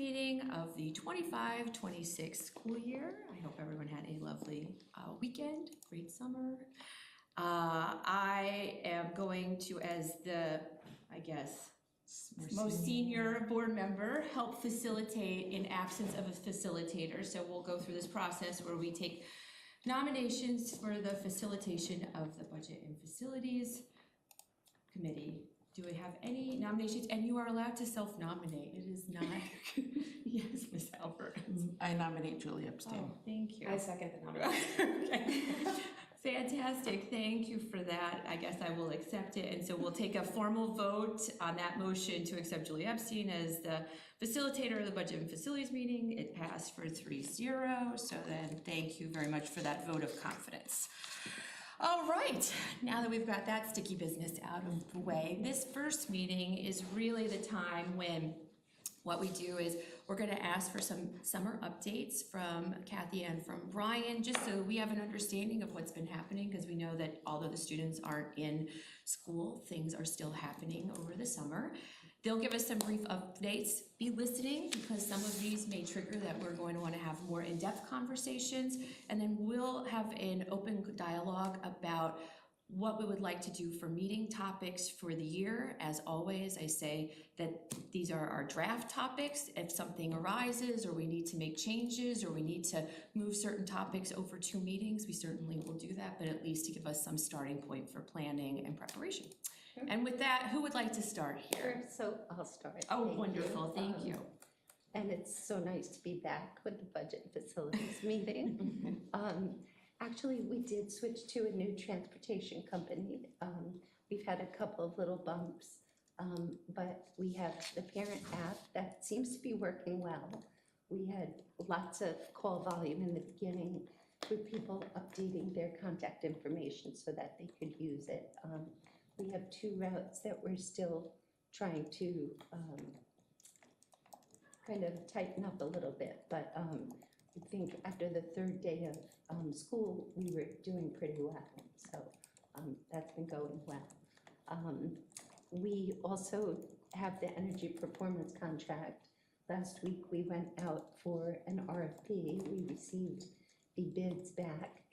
meeting of the 25-26 school year. I hope everyone had a lovely weekend, great summer. I am going to, as the, I guess, most senior board member, help facilitate in absence of a facilitator. So we'll go through this process where we take nominations for the facilitation of the Budget and Facilities Committee. Do we have any nominations? And you are allowed to self-nominate. It is not, yes, Ms. Albert. I nominate Julie Epstein. Oh, thank you. I second the nomination. Okay. Fantastic, thank you for that. I guess I will accept it, and so we'll take a formal vote on that motion to accept Julie Epstein as the facilitator of the Budget and Facilities meeting. It passed for 3-0, so then thank you very much for that vote of confidence. All right, now that we've got that sticky business out of the way, this first meeting is really the time when what we do is we're going to ask for some summer updates from Kathy and from Brian, just so we have an understanding of what's been happening, because we know that although the students aren't in school, things are still happening over the summer. They'll give us some brief updates. Be listening, because some of these may trigger that we're going to want to have more in-depth conversations, and then we'll have an open dialogue about what we would like to do for meeting topics for the year. As always, I say that these are our draft topics. If something arises or we need to make changes or we need to move certain topics over 2 meetings, we certainly will do that, but at least to give us some starting point for planning and preparation. Sure. And with that, who would like to start here? Sure, so I'll start. Oh, wonderful, thank you. And it's so nice to be back with the Budget and Facilities meeting. Actually, we did switch to a new transportation company. We've had a couple of little bumps, but we have the parent app that seems to be working well. We had lots of call volume in the beginning with people updating their contact information so that they could use it. We have 2 routes that we're still trying to kind of tighten up a little bit, but I think after the 3rd day of school, we were doing pretty well, so that's been going well. We also have the energy performance contract. Last week, we went out for an RFP. We received the bids back,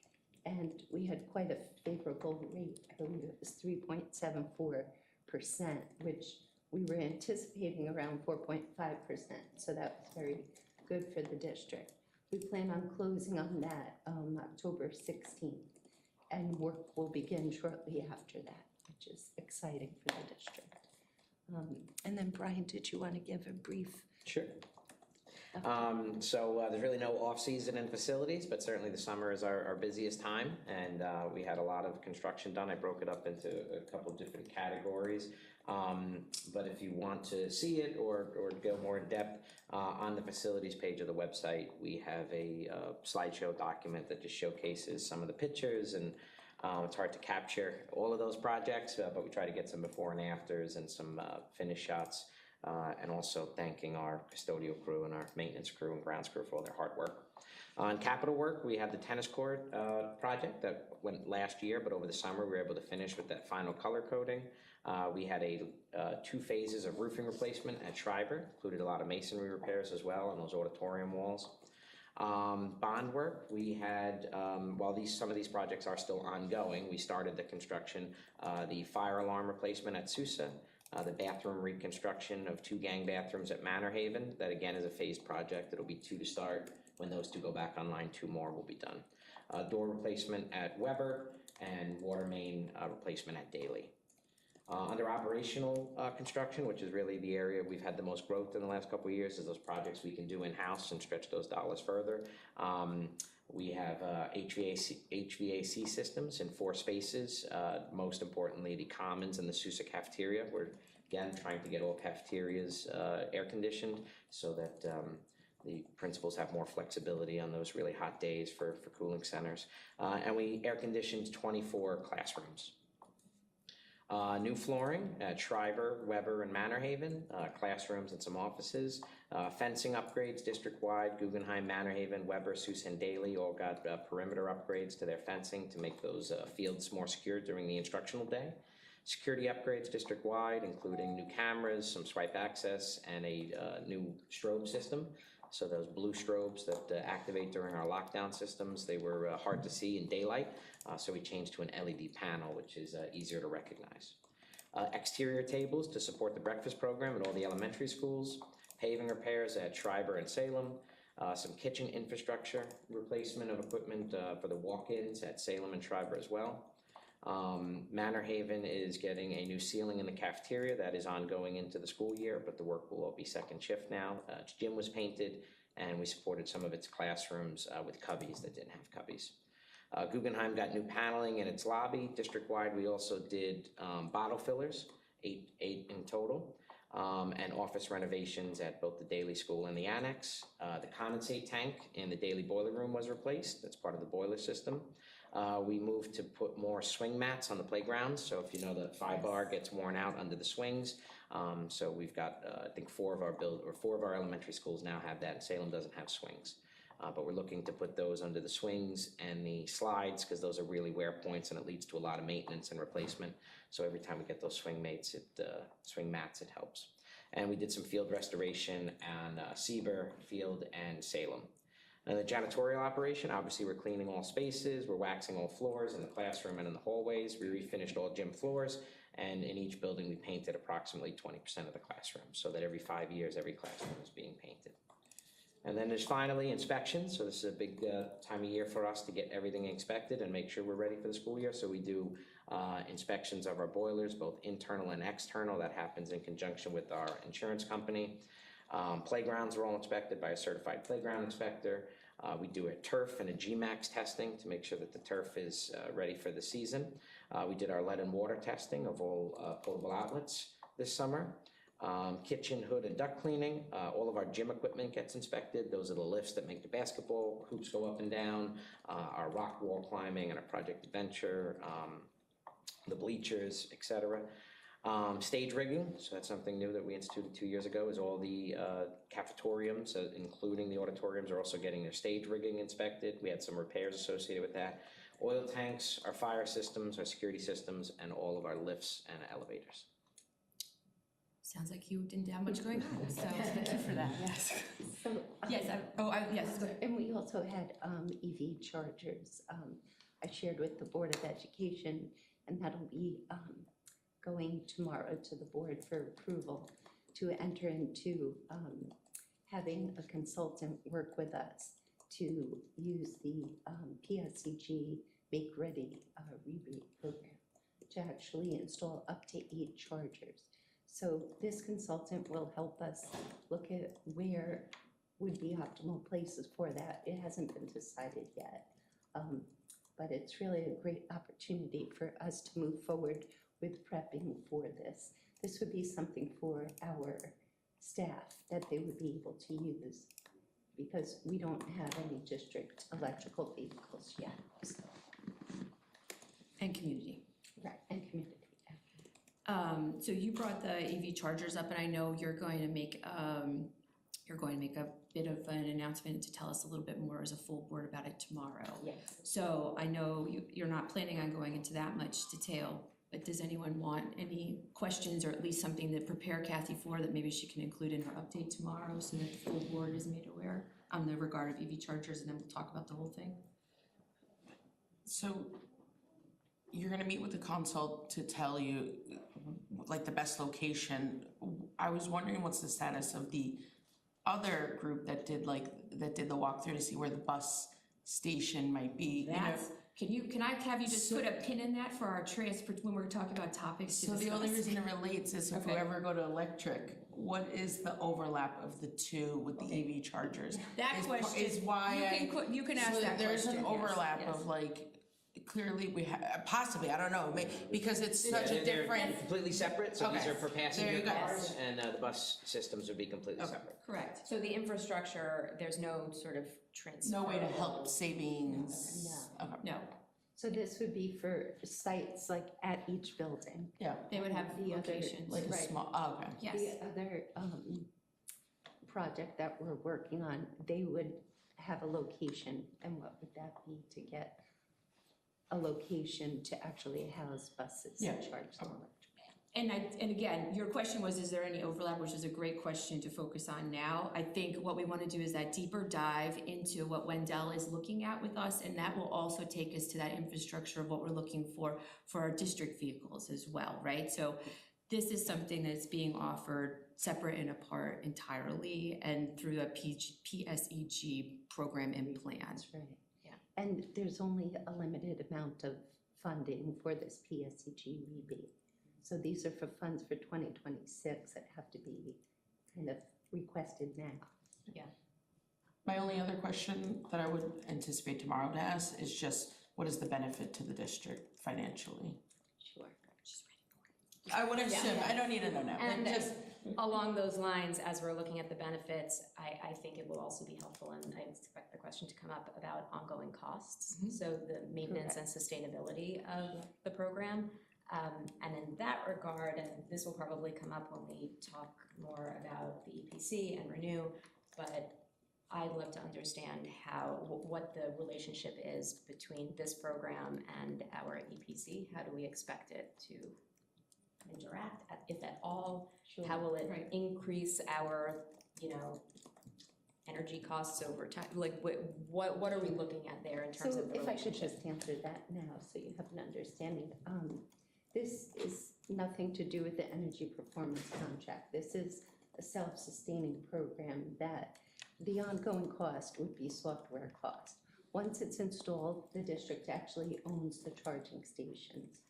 and we had quite a favorable rate. I believe it was 3.74%, which we were anticipating around 4.5%, so that was very good for the district. We plan on closing on that October 16th, and work will begin shortly after that, which is exciting for the district. And then Brian, did you want to give a brief? Sure. So there's really no off-season in facilities, but certainly the summer is our busiest time, and we had a lot of construction done. I broke it up into a couple different categories, but if you want to see it or go more in depth, on the facilities page of the website, we have a slideshow document that just showcases some of the pictures, and it's hard to capture all of those projects, but we try to get some before and afters and some finish shots. And also thanking our custodial crew and our maintenance crew and grounds crew for all their hard work. On capital work, we had the tennis court project that went last year, but over the summer we were able to finish with that final color coding. We had 2 phases of roofing replacement at Schreiber, included a lot of masonry repairs as well on those auditorium walls. Bond work, we had, while some of these projects are still ongoing, we started the construction, the fire alarm replacement at Sousa, the bathroom reconstruction of 2 gang bathrooms at Manor Haven. That again is a phased project. It'll be 2 to start. When those 2 go back online, 2 more will be done. Door replacement at Weber and water main replacement at Daly. Under operational construction, which is really the area we've had the most growth in the last couple of years, is those projects we can do in-house and stretch those dollars further. We have HVAC systems in 4 spaces, most importantly the commons and the Sousa cafeteria. We're again trying to get all cafeterias air conditioned so that the principals have more flexibility on those really hot days for cooling centers. And we air conditioned 24 classrooms. New flooring at Schreiber, Weber, and Manor Haven, classrooms and some offices. Fencing upgrades district-wide, Guggenheim, Manor Haven, Weber, Sousa, and Daly all got perimeter upgrades to their fencing to make those fields more secure during the instructional day. Security upgrades district-wide, including new cameras, some swipe access, and a new strobe system. So those blue strobes that activate during our lockdown systems, they were hard to see in daylight, so we changed to an LED panel, which is easier to recognize. Exterior tables to support the breakfast program at all the elementary schools, paving repairs at Schreiber and Salem, some kitchen infrastructure, replacement of equipment for the walk-ins at Salem and Schreiber as well. Manor Haven is getting a new ceiling in the cafeteria that is ongoing into the school year, but the work will all be second shift now. Its gym was painted, and we supported some of its classrooms with cubbies that didn't have cubbies. Guggenheim got new paneling in its lobby. District-wide, we also did bottle fillers, eight in total, and office renovations at both the Daily School and the Annex. The condensate tank in the Daily boiler room was replaced. That's part of the boiler system. We moved to put more swing mats on the playgrounds. So if you know, the 5-bar gets worn out under the swings. So we've got, I think 4 of our elementary schools now have that, and Salem doesn't have swings. But we're looking to put those under the swings and the slides, because those are really wear points and it leads to a lot of maintenance and replacement. So every time we get those swing mats, it helps. And we did some field restoration on Seaver Field and Salem. And the janitorial operation, obviously we're cleaning all spaces, we're waxing all floors in the classroom and in the hallways. We refinished all gym floors, and in each building we painted approximately 20% of the classroom, so that every 5 years, every classroom is being painted. And then there's finally inspections. So this is a big time of year for us to get everything inspected and make sure we're ready for the school year. So we do inspections of our boilers, both internal and external. That happens in conjunction with our insurance company. Playgrounds are all inspected by a certified playground inspector. We do a turf and a GMAX testing to make sure that the turf is ready for the season. We did our lead and water testing of all potable outlets this summer. Kitchen, hood, and duct cleaning. All of our gym equipment gets inspected. Those are the lifts that make the basketball hoops go up and down, our rock wall climbing and our Project Adventure, the bleachers, etc. Stage rigging, so that's something new that we instituted 2 years ago, is all the cafetoriums, including the auditoriums, are also getting their stage rigging inspected. We had some repairs associated with that. Oil tanks, our fire systems, our security systems, and all of our lifts and elevators. Sounds like you didn't have much going on, so thank you for that. Yes. So, Yes, yes, go ahead. and we also had EV chargers. I shared with the Board of Education, and that'll be going tomorrow to the board for approval to enter into having a consultant work with us to use the PSEG Make Ready rebate program to actually install up to 8 chargers. So this consultant will help us look at where would be optimal places for that. It hasn't been decided yet, but it's really a great opportunity for us to move forward with prepping for this. This would be something for our staff that they would be able to use, because we don't have any district electrical vehicles yet. So, And community. right, and community. So you brought the EV chargers up, and I know you're going to make a bit of an announcement to tell us a little bit more as a full board about it tomorrow. Yes. So I know you're not planning on going into that much detail, but does anyone want any questions, or at least something to prepare Kathy for that maybe she can include in her update tomorrow, so that the full board is made aware on the regard of EV chargers, and then we'll talk about the whole thing? So you're gonna meet with the consult to tell you like the best location. I was wondering what's the status of the other group that did the walkthrough to see where the bus station might be, you know? That's, can I have you just put a pin in that for our transport, when we're talking about topics to So discuss? the only reason it relates is if we Okay. ever go to electric, what is the overlap of the two with the EV chargers? That Is question, is why you can ask so that question. there's an yes, overlap yes. of like, clearly we have, possibly, I don't know, because it's such a They're different, completely separate, so these Okay. are for There passenger you go. cars, and the bus systems would be completely Okay. separate. Correct. So the infrastructure, there's no sort of transfer. no way to help savings. Okay, No, So this would be for sites like at each building. yeah, they would have The other, locations. like a Right. small, oh, okay. Yes, The other project that we're working on, they would have a location, and what would that be to get a location to actually house buses Yeah. and charge them electric. And again, your question was, is there any overlap, which is a great question to focus on now. I think what we wanna do is that deeper dive into what Wendell is looking at with us, and that will also take us to that infrastructure of what we're looking for our district vehicles as well, right? So this is something that's being offered separate and apart entirely and through a PSEG program and plan. That's right. Yeah. And there's only a limited amount of funding for this PSEG rebate. So these are for funds for 2026 that have to be kind of requested now. My only other question that I would anticipate tomorrow to ask is just, what is the benefit to the district financially? Sure. I would assume, I don't need to know now, And but just, along those lines, as we're looking at the benefits, I think it will also be helpful, and I expect the question to come up about ongoing costs. So the maintenance and sustainability of the program. And in that regard, and this will probably come up when we talk more about the EPC and renew, but I'd love to understand what the relationship is between this program and our EPC. How do we expect it to interact, if at all? Sure. How will it Right. increase our, energy costs over time? Like, what are we looking at there in terms So of the if I could relationship? just answer that now, so you have an understanding. This is nothing to do with the energy performance contract. This is a self-sustaining program that the ongoing cost would be software cost. Once it's installed, the district actually owns the charging stations.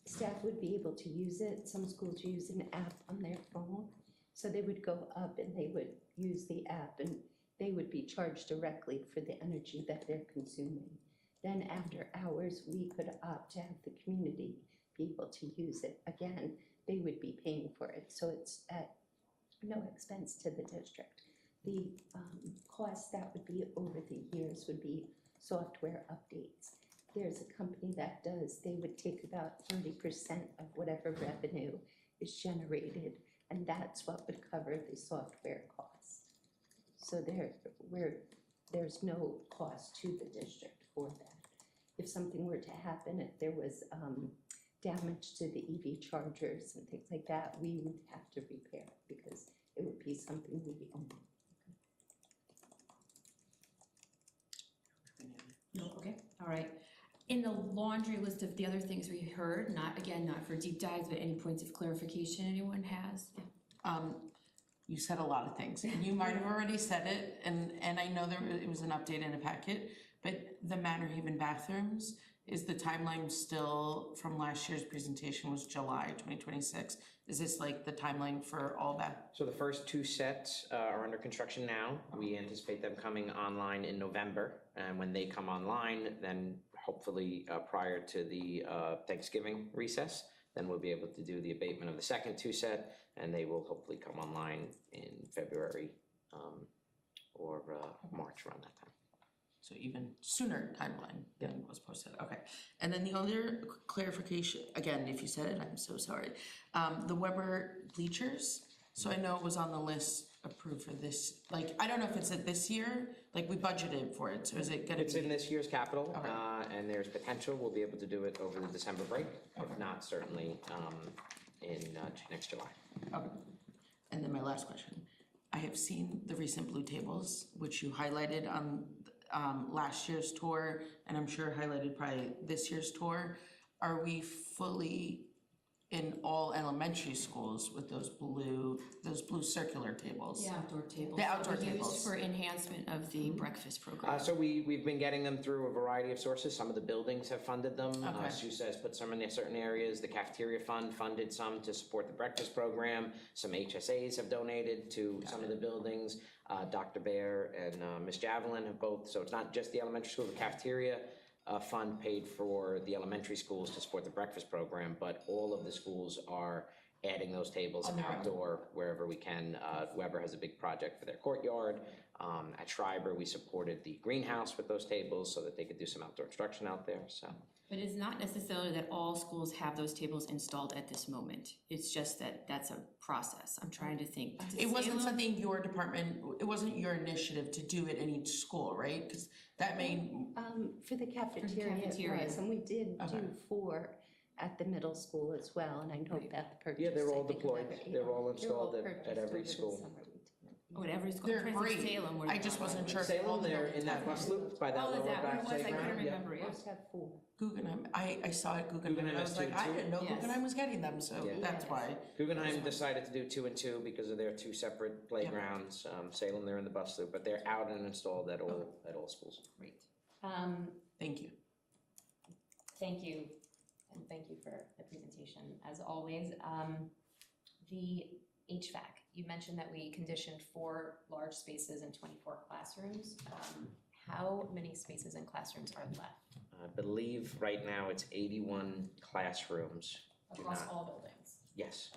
Staff would be able to use it. Some schools use an app on their phone. So they would go up and they would use the app and they would be charged directly for the energy that they're consuming. Then after hours, we could opt to have the community be able to use it. Again, they would be paying for it, so it's at no expense to the district. The cost that would be over the years would be software updates. There's a company that does, they would take about 30% of whatever revenue is generated, and that's what would cover the software costs. So there's no cost to the district for that. If something were to happen, if there was damage to the EV chargers and things like that, we would have to repair it because it would be something we own. Okay, all right. In the laundry list of the other things we heard, not for deep dives, but any points of clarification anyone has? you said a lot of things, and you might have already said it, and I know it was an update in a packet, but the Manor Haven bathrooms, is the timeline still from last year's presentation was July 2026? Is this like the timeline for all that? So the first two sets are under construction now. We anticipate them coming online in November. And when they come online, then hopefully prior to the Thanksgiving recess, then we'll be able to do the abatement of the second two set, and they will hopefully come online in February or March around that time. So even sooner timeline than was posted, okay. And then the other clarification, again, if you said it, I'm so sorry. The Weber bleachers, so I know it was on the list approved for this, like, I don't know if it's at this year, like we budgeted for it, so is it gonna be? It's in this year's capital, Okay. and there's potential we'll be able to do it over the December break, if not certainly in next July. Okay. And then my last question, I have seen the recent blue tables, which you highlighted on last year's tour, and I'm sure highlighted probably this year's tour. Are we fully in all elementary schools with those blue circular tables? The outdoor tables. The outdoor that were used tables. for enhancement of the breakfast program. So we've been getting them through a variety of sources. Some of the buildings have funded them. Okay. SUSE has put some in certain areas. The cafeteria fund funded some to support the breakfast program. Some HSAs have donated to some of the buildings. Dr. Bear and Ms. Javelin have both, so it's not just the elementary school, the cafeteria fund paid for the elementary schools to support the breakfast program, but all of the schools are adding those tables On their own. outdoor wherever we can. Weber has a big project for their courtyard. At Schreiber, we supported the greenhouse with those tables so that they could do some outdoor instruction out there, so. But it's not necessarily that all schools have those tables installed at this moment. It's just that that's a process. I'm trying to think. Does It wasn't Salem- something your department, it wasn't your initiative to do it in each school, right? Because that may, For the cafeteria it cafeteria. was, and we did Okay. do 4 at the middle school as well, and I know Beth purchased. Yeah, they're all I think, deployed. another 8. They're all installed at purchased every over the school. summer we did. Oh, at every school. they're I'm trying to think great. Salem, where I the just one wasn't was. sure. if all Salem, the they're buildings in that had bus them. loop by that Oh, is lower that what back it was? I playground. couldn't Yeah. remember, yeah. Most have 4. Guggenheim, I saw it Guggenheim, Guggenheim and I has was two like, I too. didn't know Yes. Guggenheim was getting them, so Yeah. that's why. Guggenheim decided to do 2 and 2 because of their 2 separate playgrounds. Salem, they're in the bus loop, but they're out and installed at all schools. Great. Thank you. Thank you, and thank you for the presentation, as always. The HVAC, you mentioned that we conditioned 4 large spaces and 24 classrooms. How many spaces and classrooms are left I believe right now it's 81 classrooms. Do across not- all buildings? Yes.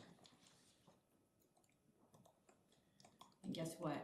And guess what?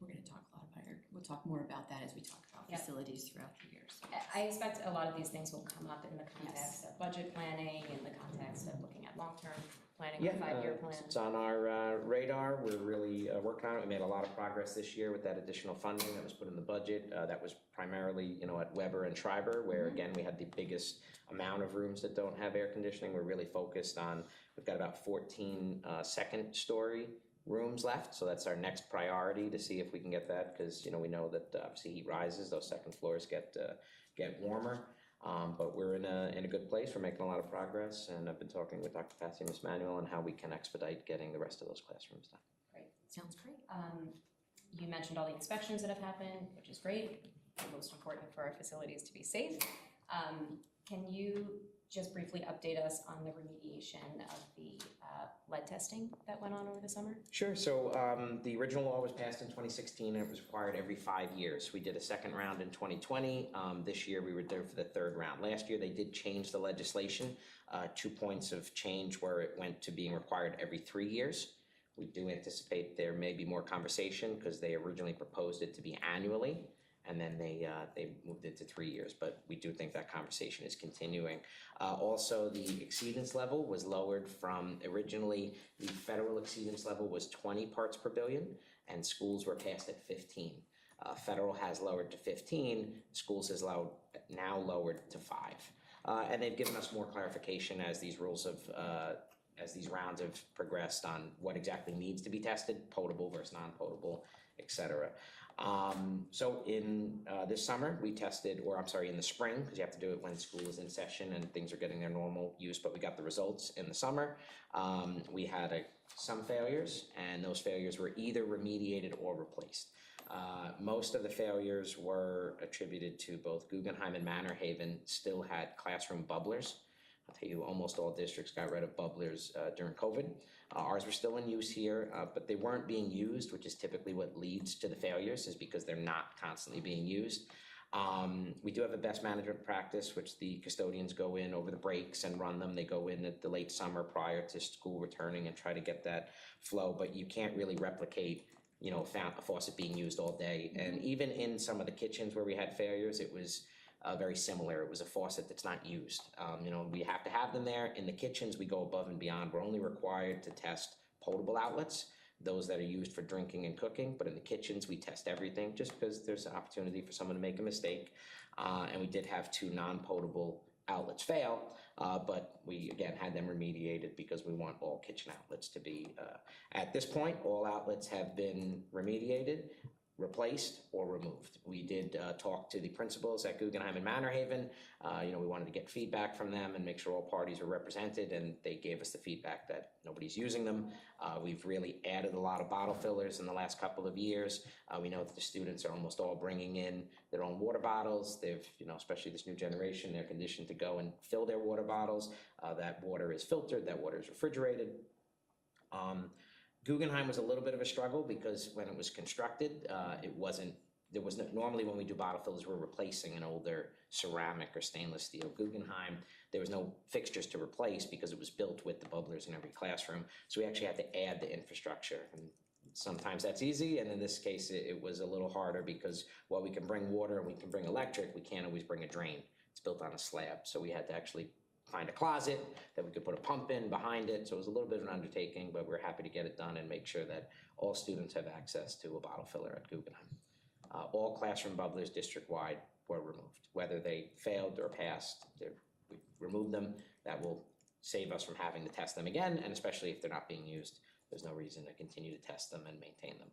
We're gonna talk a lot about we'll talk more about that as we talk about Yep. facilities throughout the year, so. I expect a lot of these things will come up in the context of budget planning, in the context of looking at long-term planning, Yeah, or 5-year plan. it's on our radar. We're really working on it. We made a lot of progress this year with that additional funding that was put in the budget. That was primarily, at Weber and Schreiber, where again, we had the biggest amount of rooms that don't have air conditioning. We're really focused on, we've got about 14 second story rooms left, so that's our next priority to see if we can get that, because, we know that obviously heat rises, those second floors get warmer. But we're in a good place, we're making a lot of progress, and I've been talking with Dr. Patsy and Ms. Manuel on how we can expedite getting the rest of those classrooms done. Sounds great. You mentioned all the inspections that have happened, which is great, most important for our facilities to be safe. Can you just briefly update us on the remediation of the lead testing that went on over the summer? Sure, so the original law was passed in 2016 and it was required every 5 years. We did a second round in 2020. This year we were there for the third round. Last year they did change the legislation. 2 points of change where it went to being required every 3 years. We do anticipate there may be more conversation because they originally proposed it to be annually. And then they moved it to 3 years, but we do think that conversation is continuing. Also, the exceedance level was lowered from originally, the federal exceedance level was 20 parts per billion, and schools were passed at 15. Federal has lowered to 15, schools has now lowered to 5. And they've given us more clarification as these rules have, as these rounds have progressed on what exactly needs to be tested, potable versus non-potable, et cetera. So in this summer, we tested, or I'm sorry, in the spring, because you have to do it when school is in session and things are getting their normal use, but we got the results in the summer. We had some failures, and those failures were either remediated or replaced. Most of the failures were attributed to both Guggenheim and Manor Haven still had classroom bubblers. I'll tell you, almost all districts got rid of bubblers during COVID. Ours were still in use here, but they weren't being used, which is typically what leads to the failures, is because they're not constantly being used. We do have a best management practice, which the custodians go in over the breaks and run them. They go in at the late summer prior to school returning and try to get that flow, but you can't really replicate a faucet being used all day. And even in some of the kitchens where we had failures, it was very similar. It was a faucet that's not used. We have to have them there. In the kitchens, we go above and beyond. We're only required to test potable outlets, those that are used for drinking and cooking. But in the kitchens, we test everything just because there's an opportunity for someone to make a mistake. And we did have 2 non-potable outlets fail, but we again had them remediated because we want all kitchen outlets to be, at this point, all outlets have been remediated, replaced, or removed. We did talk to the principals at Guggenheim and Manor Haven. We wanted to get feedback from them and make sure all parties were represented, and they gave us the feedback that nobody's using them. We've really added a lot of bottle fillers in the last couple of years. We know that the students are almost all bringing in their own water bottles. They've, especially this new generation, they're conditioned to go and fill their water bottles. That water is filtered, that water is refrigerated. Guggenheim was a little bit of a struggle because when it was constructed, it wasn't there was no, normally when we do bottle fillers, we're replacing an older ceramic or stainless steel Guggenheim. There was no fixtures to replace because it was built with the bubblers in every classroom. So we actually had to add the infrastructure. And sometimes that's easy, and in this case, it was a little harder because while we can bring water and we can bring electric, we can't always bring a drain. It's built on a slab, so we had to actually find a closet that we could put a pump in behind it. So it was a little bit of an undertaking, but we're happy to get it done and make sure that all students have access to a bottle filler at Guggenheim. All classroom bubblers district-wide were removed. Whether they failed or passed, we removed them. That will save us from having to test them again, and especially if they're not being used, there's no reason to continue to test them and maintain them.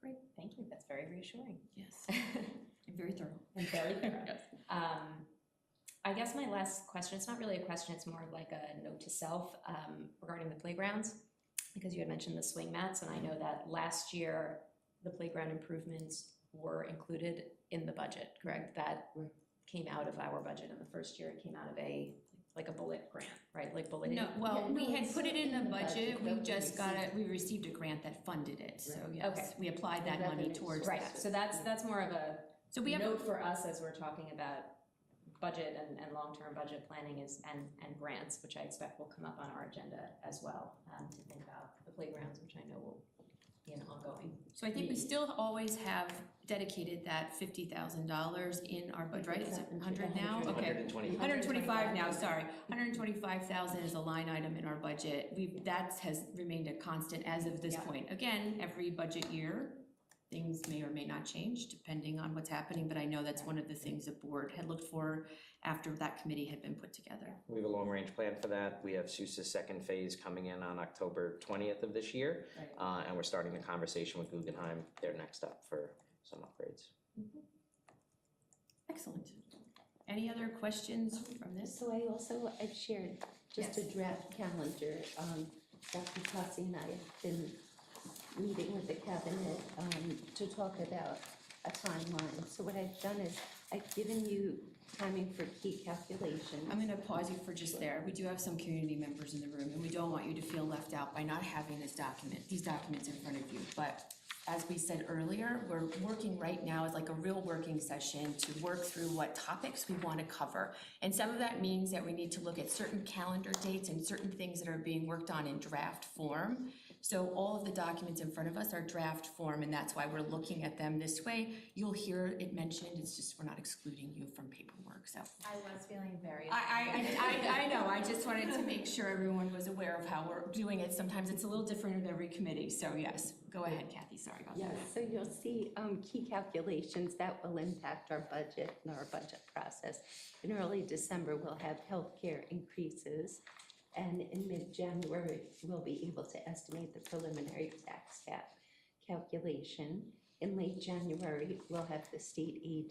Great, thank you, that's very reassuring. Yes, and very thorough. And very thorough. I guess my last question, it's not really a question, it's more like a note to self regarding the playgrounds, because you had mentioned the swing mats, and I know that last year, the playground improvements were included in the budget, correct? That came out of our budget, and the first year it came out of like a bullet grant, right? Like bullet. No, well, Yeah, we no, had it's put it in the budget, we but we just got it, we received a grant that funded it, so yes, Okay. we applied that money Revenue towards Right, that. so that's more of a So we have, note for us as we're talking about budget and long-term budget planning and grants, which I expect will come up on our agenda as well, to think about the playgrounds, which I know will be an ongoing. so I think we still always have dedicated that $50,000 in our budget, right? Is it 100 now? Okay. 120. 125 now, sorry. 125,000 is a line item in our budget. That has remained a constant as of this Yeah. point. Again, every budget year, things may or may not change depending on what's happening, but I know that's one of the things the board had looked for after that committee had been put together. We have a long-range plan for that. We have Sousa's second phase coming in on October 20th of this year. Right. And we're starting the conversation with Guggenheim. They're next up for some upgrades. Excellent. Any other questions from this? So I've shared just a draft calendar. Dr. Tossi and I have been meeting with the cabinet to talk about a timeline. So what I've done is I've given you timing for key calculations. I'm gonna pause you for just there. We do have some community members in the room, and we don't want you to feel left out by not having these documents in front of you. But as we said earlier, we're working right now as like a real working session to work through what topics we want to cover. And some of that means that we need to look at certain calendar dates and certain things that are being worked on in draft form. So all of the documents in front of us are draft form, and that's why we're looking at them this way. You'll hear it mentioned, it's just we're not excluding you from paperwork, so. I was feeling very. I know, I just wanted to make sure everyone was aware of how we're doing it. Sometimes it's a little different in every committee, so yes. Go ahead, Kathy, sorry about that. Yes, so you'll see key calculations that will impact our budget and our budget process. In early December, we'll have healthcare increases, and in mid-January, we'll be able to estimate the preliminary tax cap calculation. In late January, we'll have the state aid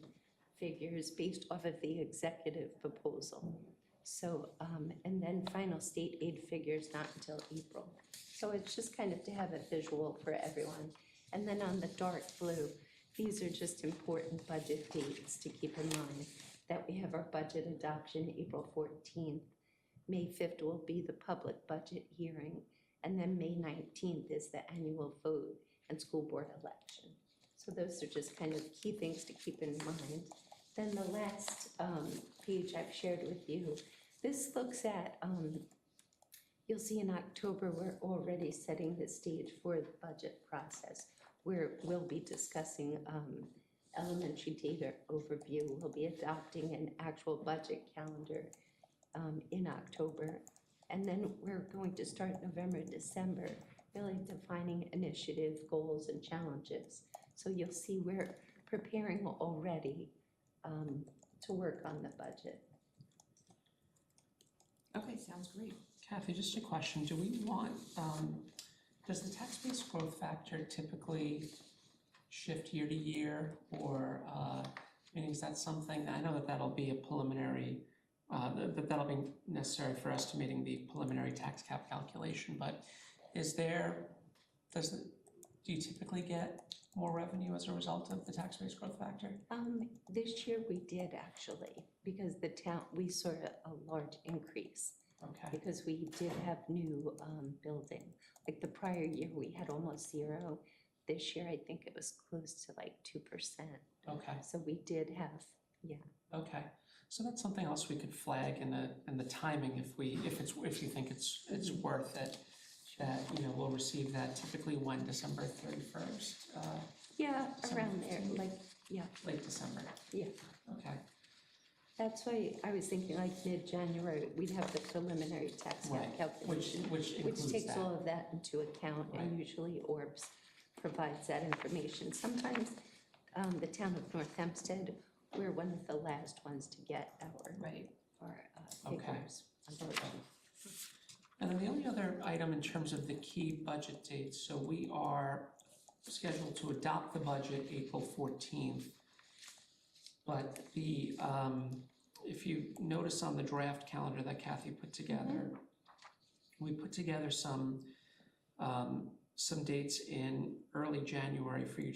figures based off of the executive proposal. So, and then final state aid figures not until April. So it's just kind of to have a visual for everyone. And then on the dark blue, these are just important budget dates to keep in mind, that we have our budget adoption April 14th. May 5th will be the public budget hearing, and then May 19th is the annual vote and school board election. So those are just kind of key things to keep in mind. Then the last page I've shared with you, this looks at, you'll see in October, we're already setting the stage for the budget process, where we'll be discussing elementary data overview. We'll be adopting an actual budget calendar in October. And then we're going to start November, December, really defining initiative, goals, and challenges. So you'll see we're preparing already to work on the budget. Okay, sounds great. Kathy, just a question, do we want, does the tax-based growth factor typically shift year to year, or, meaning is that something, I know that that'll be a preliminary, that'll be necessary for estimating the preliminary tax cap calculation, but do you typically get more revenue as a result of the tax-based growth factor? This year we did actually, because the town, we saw a large increase. Okay, Because we did have new building. Like the prior year, we had almost zero. This year, I think it was close to like 2%. Okay, So we did have, okay. So that's something else we could flag in the timing if you think it's worth it. That, we'll receive that typically when, December 31st, yeah, Some- around there, like, yeah, late December, yeah. okay. That's why I was thinking like mid-January, we'd have the preliminary tax Right, cap calculation, which includes which takes that. all of that into account, Right. and usually Orbs provides that information. Sometimes the town of North Hempstead, we're one of the last ones to get Right. our Okay. figures. And then the only other item in terms of the key budget dates, so we are scheduled to adopt the budget April 14th. But if you notice on the draft calendar that Kathy put together, we put together some dates in early January for you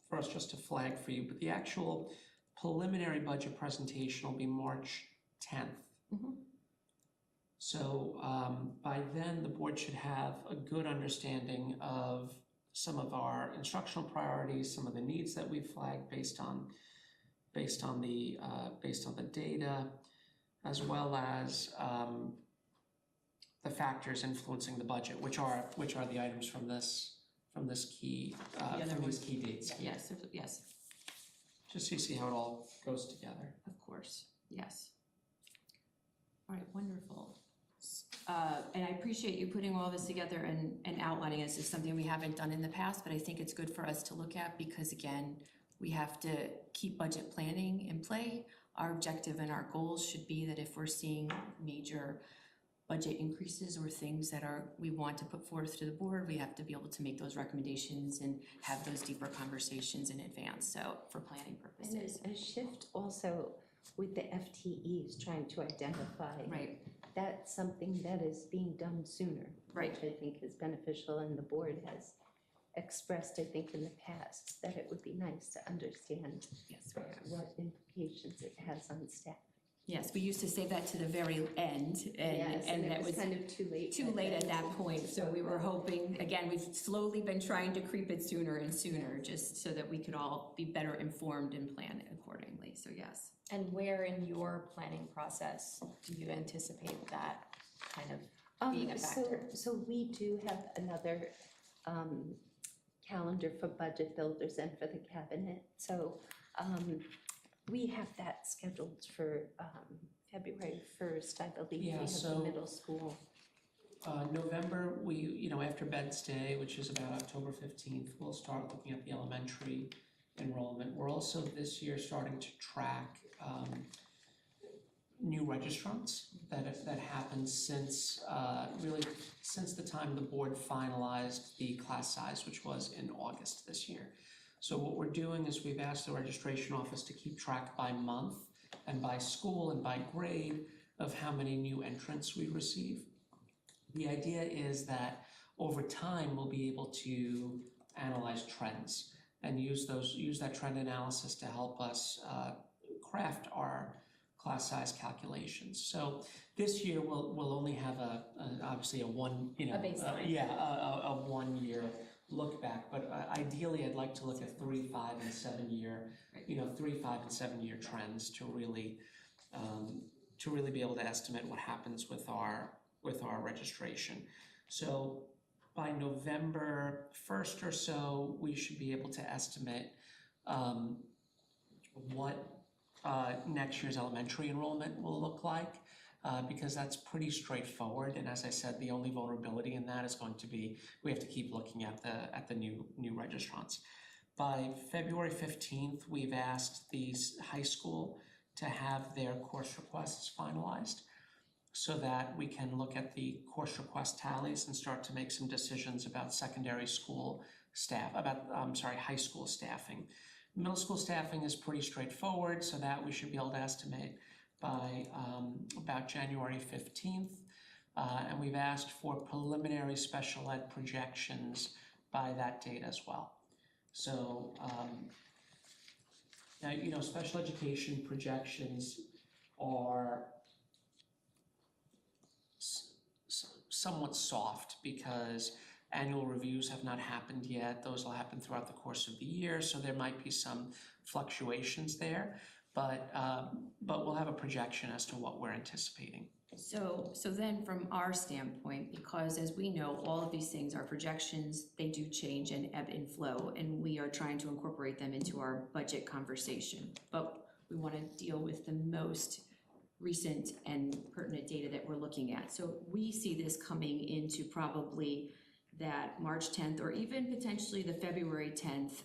for us just to flag for you, but the actual preliminary budget presentation will be March 10th. So by then, the board should have a good understanding of some of our instructional priorities, some of the needs that we've flagged based on the data, as well as the factors influencing the budget, which are the items from these key dates. Yes, yes, Just so you see how it all goes together. of course, yes. All right, wonderful. And I appreciate you putting all this together and outlining it. This is something we haven't done in the past, but I think it's good for us to look at because again, we have to keep budget planning in play. Our objective and our goals should be that if we're seeing major budget increases or things that we want to put forth to the board, we have to be able to make those recommendations and have those deeper conversations in advance, so for planning And purposes. there's a shift also with the FTEs, trying to identify. Right, That's something that is being done sooner. Right. Which I think is beneficial, and the board has expressed, I think, in the past, that it would be nice to understand yes, what implications it has on staff. yes, we used to say that to the very end, Yes, and it that was kind of too late. too late at that point, so we were hoping, again, we've slowly been trying to creep it sooner and sooner, just so that we could all be better informed and plan accordingly, so yes. And where in your planning process do you anticipate that kind of being a factor? So we do have another calendar for budget builders and for the cabinet. So we have that scheduled for February 1st, I believe. Yeah, We have so- the middle school. November, after Bed's Day, which is about October 15th, we'll start looking at the elementary enrollment. We're also this year starting to track new registrants that happened since the time the board finalized the class size, which was in August this year. So what we're doing is we've asked the registration office to keep track by month and by school and by grade of how many new entrants we receive. The idea is that over time, we'll be able to analyze trends and use that trend analysis to help us craft our class size calculations. So this year, we'll only have obviously a one, A baseline. a 1 year look back, but ideally, I'd like to look at 3, 5, and 7 year, 3, 5, and 7 year trends to really be able to estimate what happens with our registration. So by November 1st or so, we should be able to estimate what next year's elementary enrollment will look like, because that's pretty straightforward. And as I said, the only vulnerability in that is going to be we have to keep looking at the new registrants. By February 15th, we've asked the high school to have their course requests finalized, so that we can look at the course request tallies and start to make some decisions about high school staffing. Middle school staffing is pretty straightforward, so that we should be able to estimate by about January 15th. And we've asked for preliminary special ed projections by that date as well. So now, special education projections are somewhat soft because annual reviews have not happened yet. Those will happen throughout the course of the year, so there might be some fluctuations there. But we'll have a projection as to what we're anticipating. So then from our standpoint, because as we know, all of these things are projections, they do change and ebb and flow, and we are trying to incorporate them into our budget conversation. But we want to deal with the most recent and pertinent data that we're looking at. So we see this coming into probably that March 10th or even potentially the February 10th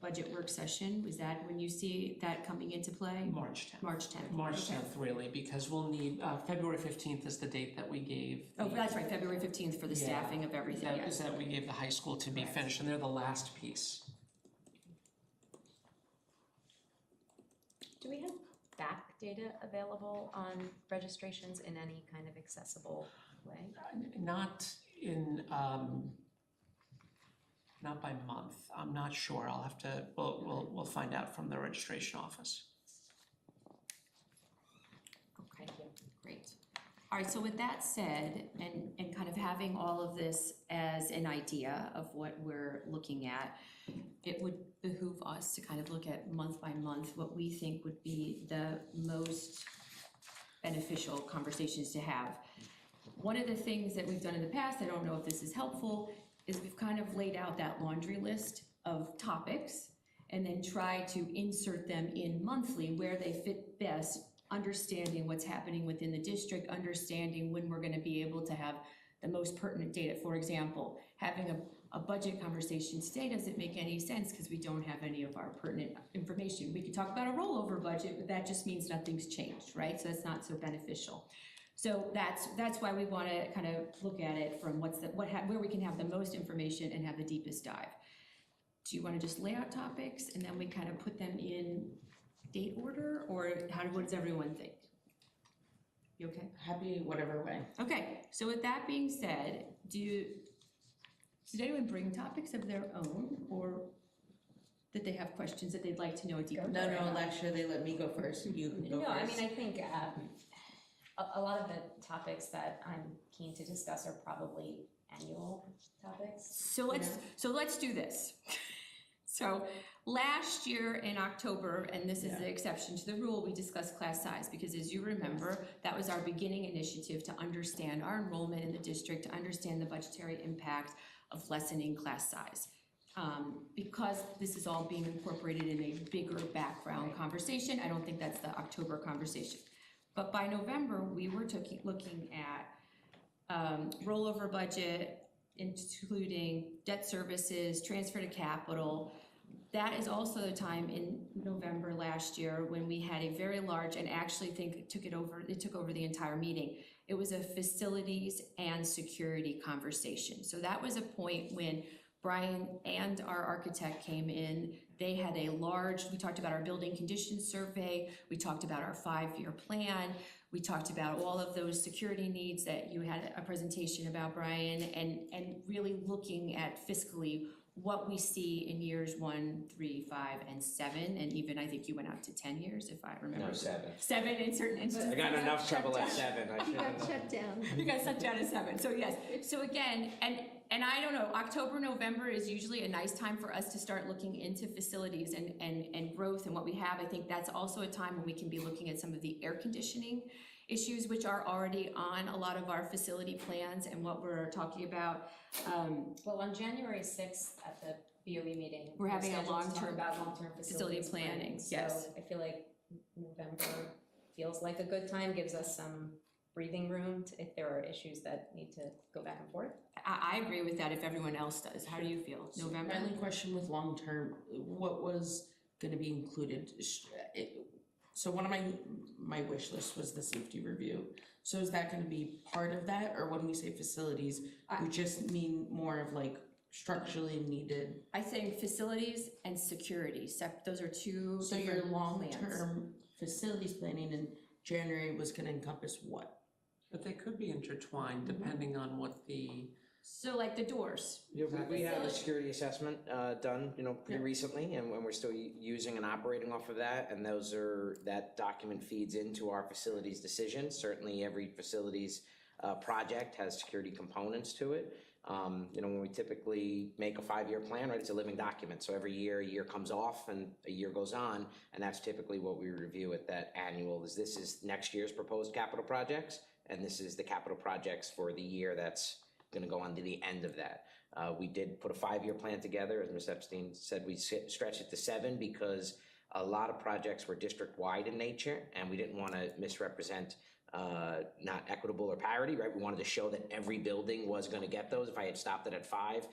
budget work session. Was that when you see that coming into play? March 10th. March 10th. March Okay. 10th, really, because we'll need, February 15th is the date that we gave. Oh, the- that's right, February 15th for the Yeah. staffing of everything, That yes. is that we gave the high school to be Correct. finished, and they're the last piece. Do we have back data available on registrations in any kind of accessible way? Not in, not by month, I'm not sure, I'll have to, we'll find out from the registration office. Okay, great. All right, so with that said, and kind of having all of this as an idea of what we're looking at, it would behoove us to kind of look at month by month what we think would be the most beneficial conversations to have. One of the things that we've done in the past, I don't know if this is helpful, is we've kind of laid out that laundry list of topics and then try to insert them in monthly where they fit best, understanding what's happening within the district, understanding when we're gonna be able to have the most pertinent data. For example, having a budget conversation today doesn't make any sense because we don't have any of our pertinent information. We could talk about a rollover budget, but that just means nothing's changed, right? So that's not so beneficial. So that's why we want to kind of look at it from where we can have the most information and have the deepest dive. Do you want to just lay out topics and then we kind of put them in date order, or what does everyone think? You okay? Happy whatever way. Okay, so with that being said, did anyone bring topics of their own, or did they have questions that they'd like to know a deeper? No, Alexia, they let me go first, you can go No, first. I mean, I think a lot of the topics that I'm keen to discuss are probably annual topics. So let's do this. So last year in October, and this is the exception to the rule, we discussed class size, because as you remember, that was our beginning initiative to understand our enrollment in the district, to understand the budgetary impact of lessening class size. Because this is all being incorporated in a bigger background conversation, I don't think that's the October conversation. But by November, we were looking at rollover budget, including debt services, transfer to capital. That is also the time in November last year when we had a very large, and actually think it took over the entire meeting. It was a facilities and security conversation. So that was a point when Brian and our architect came in. They had we talked about our building conditions survey, we talked about our 5-year plan, we talked about all of those security needs that you had a presentation about, Brian, and really looking at fiscally what we see in years 1, 3, 5, and 7, and even I think you went out to 10 years, if I remember. No, 7. 7 in certain instances. I got enough trouble at 7, I You should got have known. shut down. You guys set down at 7, so yes. So again, and I don't know, October, November is usually a nice time for us to start looking into facilities and growth and what we have. I think that's also a time when we can be looking at some of the air conditioning issues, which are already on a lot of our facility plans and what we're talking about. Well, on January 6th at the BOE meeting. We're having a scheduled to talk long-term about long-term facility facilities planning, So yes. I feel like November feels like a good time, gives us some breathing room if there are issues that need to go back and forth. I agree with that if everyone else does. How do you feel? November? My only question with long-term, what was gonna be included? So one of my wish list was the safety review. So is that gonna be part of that, or when we say facilities, we just mean more of like structurally needed? I think facilities and security, those are two So your different plans. long-term facilities planning in January was gonna encompass what? But they could be intertwined depending on what the, So like the doors. Yeah, we had a security assessment done, pretty recently, and we're still using and operating off of that, and that document feeds into our facilities decisions. Certainly, every facilities project has security components to it. You know, when we typically make a 5-year plan, right, it's a living document. So every year, a year comes off and a year goes on. And that's typically what we review at that annual, this is next year's proposed capital projects. And this is the capital projects for the year that's gonna go on to the end of that. We did put a 5-year plan together. As Ms. Epstein said, we stretched it to 7 because a lot of projects were district-wide in nature, and we didn't want to misrepresent not equitable or parity, right? We wanted to show that every building was going to get those. If I had stopped it at 5, a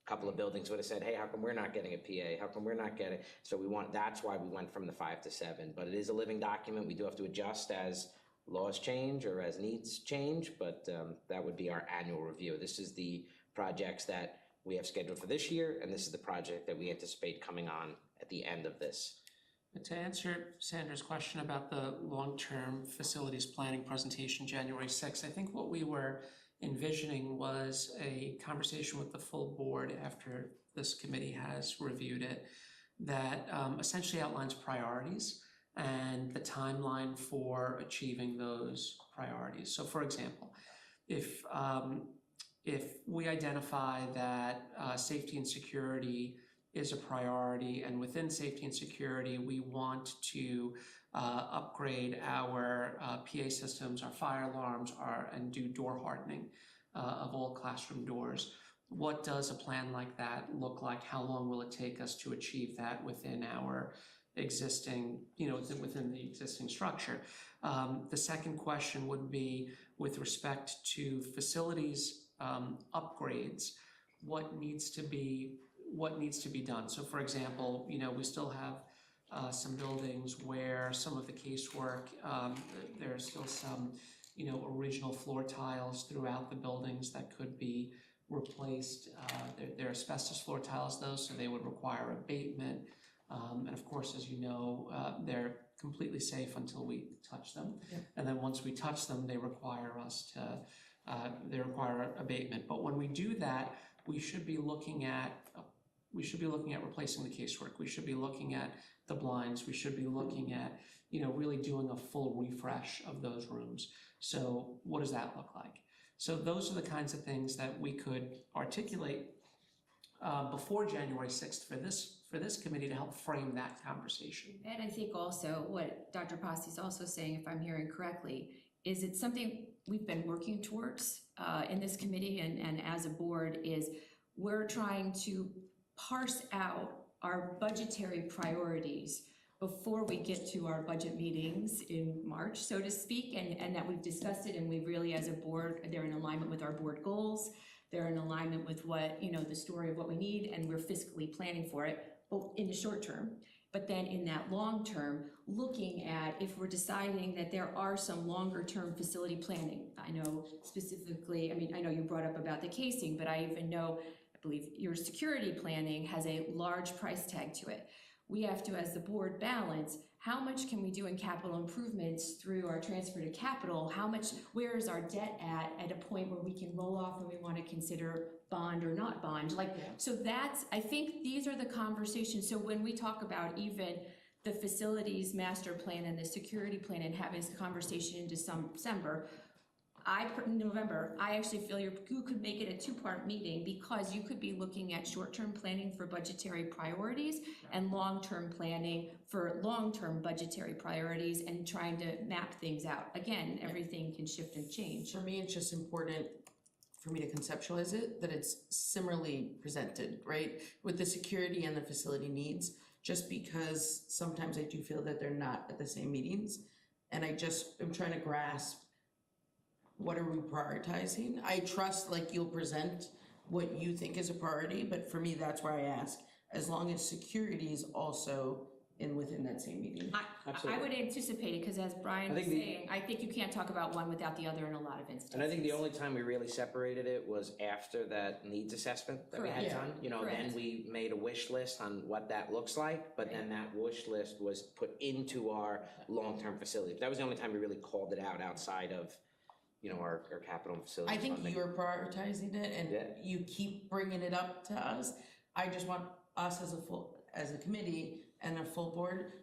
couple of buildings would have said, hey, how come we're not getting a PA? How come we're not getting? So that's why we went from the 5 to 7. But it is a living document. We do have to adjust as laws change or as needs change, but that would be our annual review. This is the projects that we have scheduled for this year, and this is the project that we anticipate coming on at the end of this. To answer Sandra's question about the long-term facilities planning presentation, January 6th, I think what we were envisioning was a conversation with the full board after this committee has reviewed it that essentially outlines priorities and the timeline for achieving those priorities. So for example, if we identify that safety and security is a priority, and within safety and security, we want to upgrade our PA systems, our fire alarms, and do door hardening of all classroom doors. What does a plan like that look like? How long will it take us to achieve that within our existing, within the existing structure? The second question would be with respect to facilities upgrades, what needs to be done. So for example, we still have some buildings where some of the casework, there's still some, original floor tiles throughout the buildings that could be replaced. They're asbestos floor tiles though, so they would require abatement. And of course, as you know, they're completely safe until we touch them. Yeah. And then once we touch them, they require abatement. But when we do that, we should be looking at replacing the casework. We should be looking at the blinds. We should be looking at, really doing a full refresh of those rooms. So what does that look like? So those are the kinds of things that we could articulate before January 6th for this committee to help frame that conversation. And I think also what Dr. Posse is also saying, if I'm hearing correctly, is it's something we've been working towards in this committee and as a board, is we're trying to parse out our budgetary priorities before we get to our budget meetings in March, so to speak, and that we've discussed it, and we really, as a board, they're in alignment with our board goals, they're in alignment with what, the story of what we need, and we're fiscally planning for it, both in the short term, but then in that long term, looking at if we're deciding that there are some longer term facility planning. I know specifically, I know you brought up about the casing, but I even know, I believe your security planning has a large price tag to it. We have to, as the board, balance how much can we do in capital improvements through our transfer to capital, where is our debt at a point where we can roll off when we want to consider bond or not bond. So I think these are the conversations. So when we talk about even the facilities master plan and the security plan and having this conversation in November, I actually feel you could make it a 2-part meeting, because you could be looking at short-term planning for budgetary priorities and long-term planning for long-term budgetary priorities and trying to map things out. Again, everything can shift and change. For me, it's just important for me to conceptualize it, that it's similarly presented, right? With the security and the facility needs, just because sometimes I do feel that they're not at the same meetings. And I'm trying to grasp, what are we prioritizing? I trust you'll present what you think is a priority, but for me, that's where I ask, as long as security is also within that same meeting. I would anticipate it, because as Brian was saying, I think you can't talk about one without the other in a lot of instances. And I think the only time we really separated it was after that needs assessment that we had done. Then we made a wish list on what that looks like, but then that wish list was put into our long-term facility. That was the only time we really called it out outside of our capital facility. I think you're prioritizing it, and you keep bringing it up to us. I just want us as a committee and a full board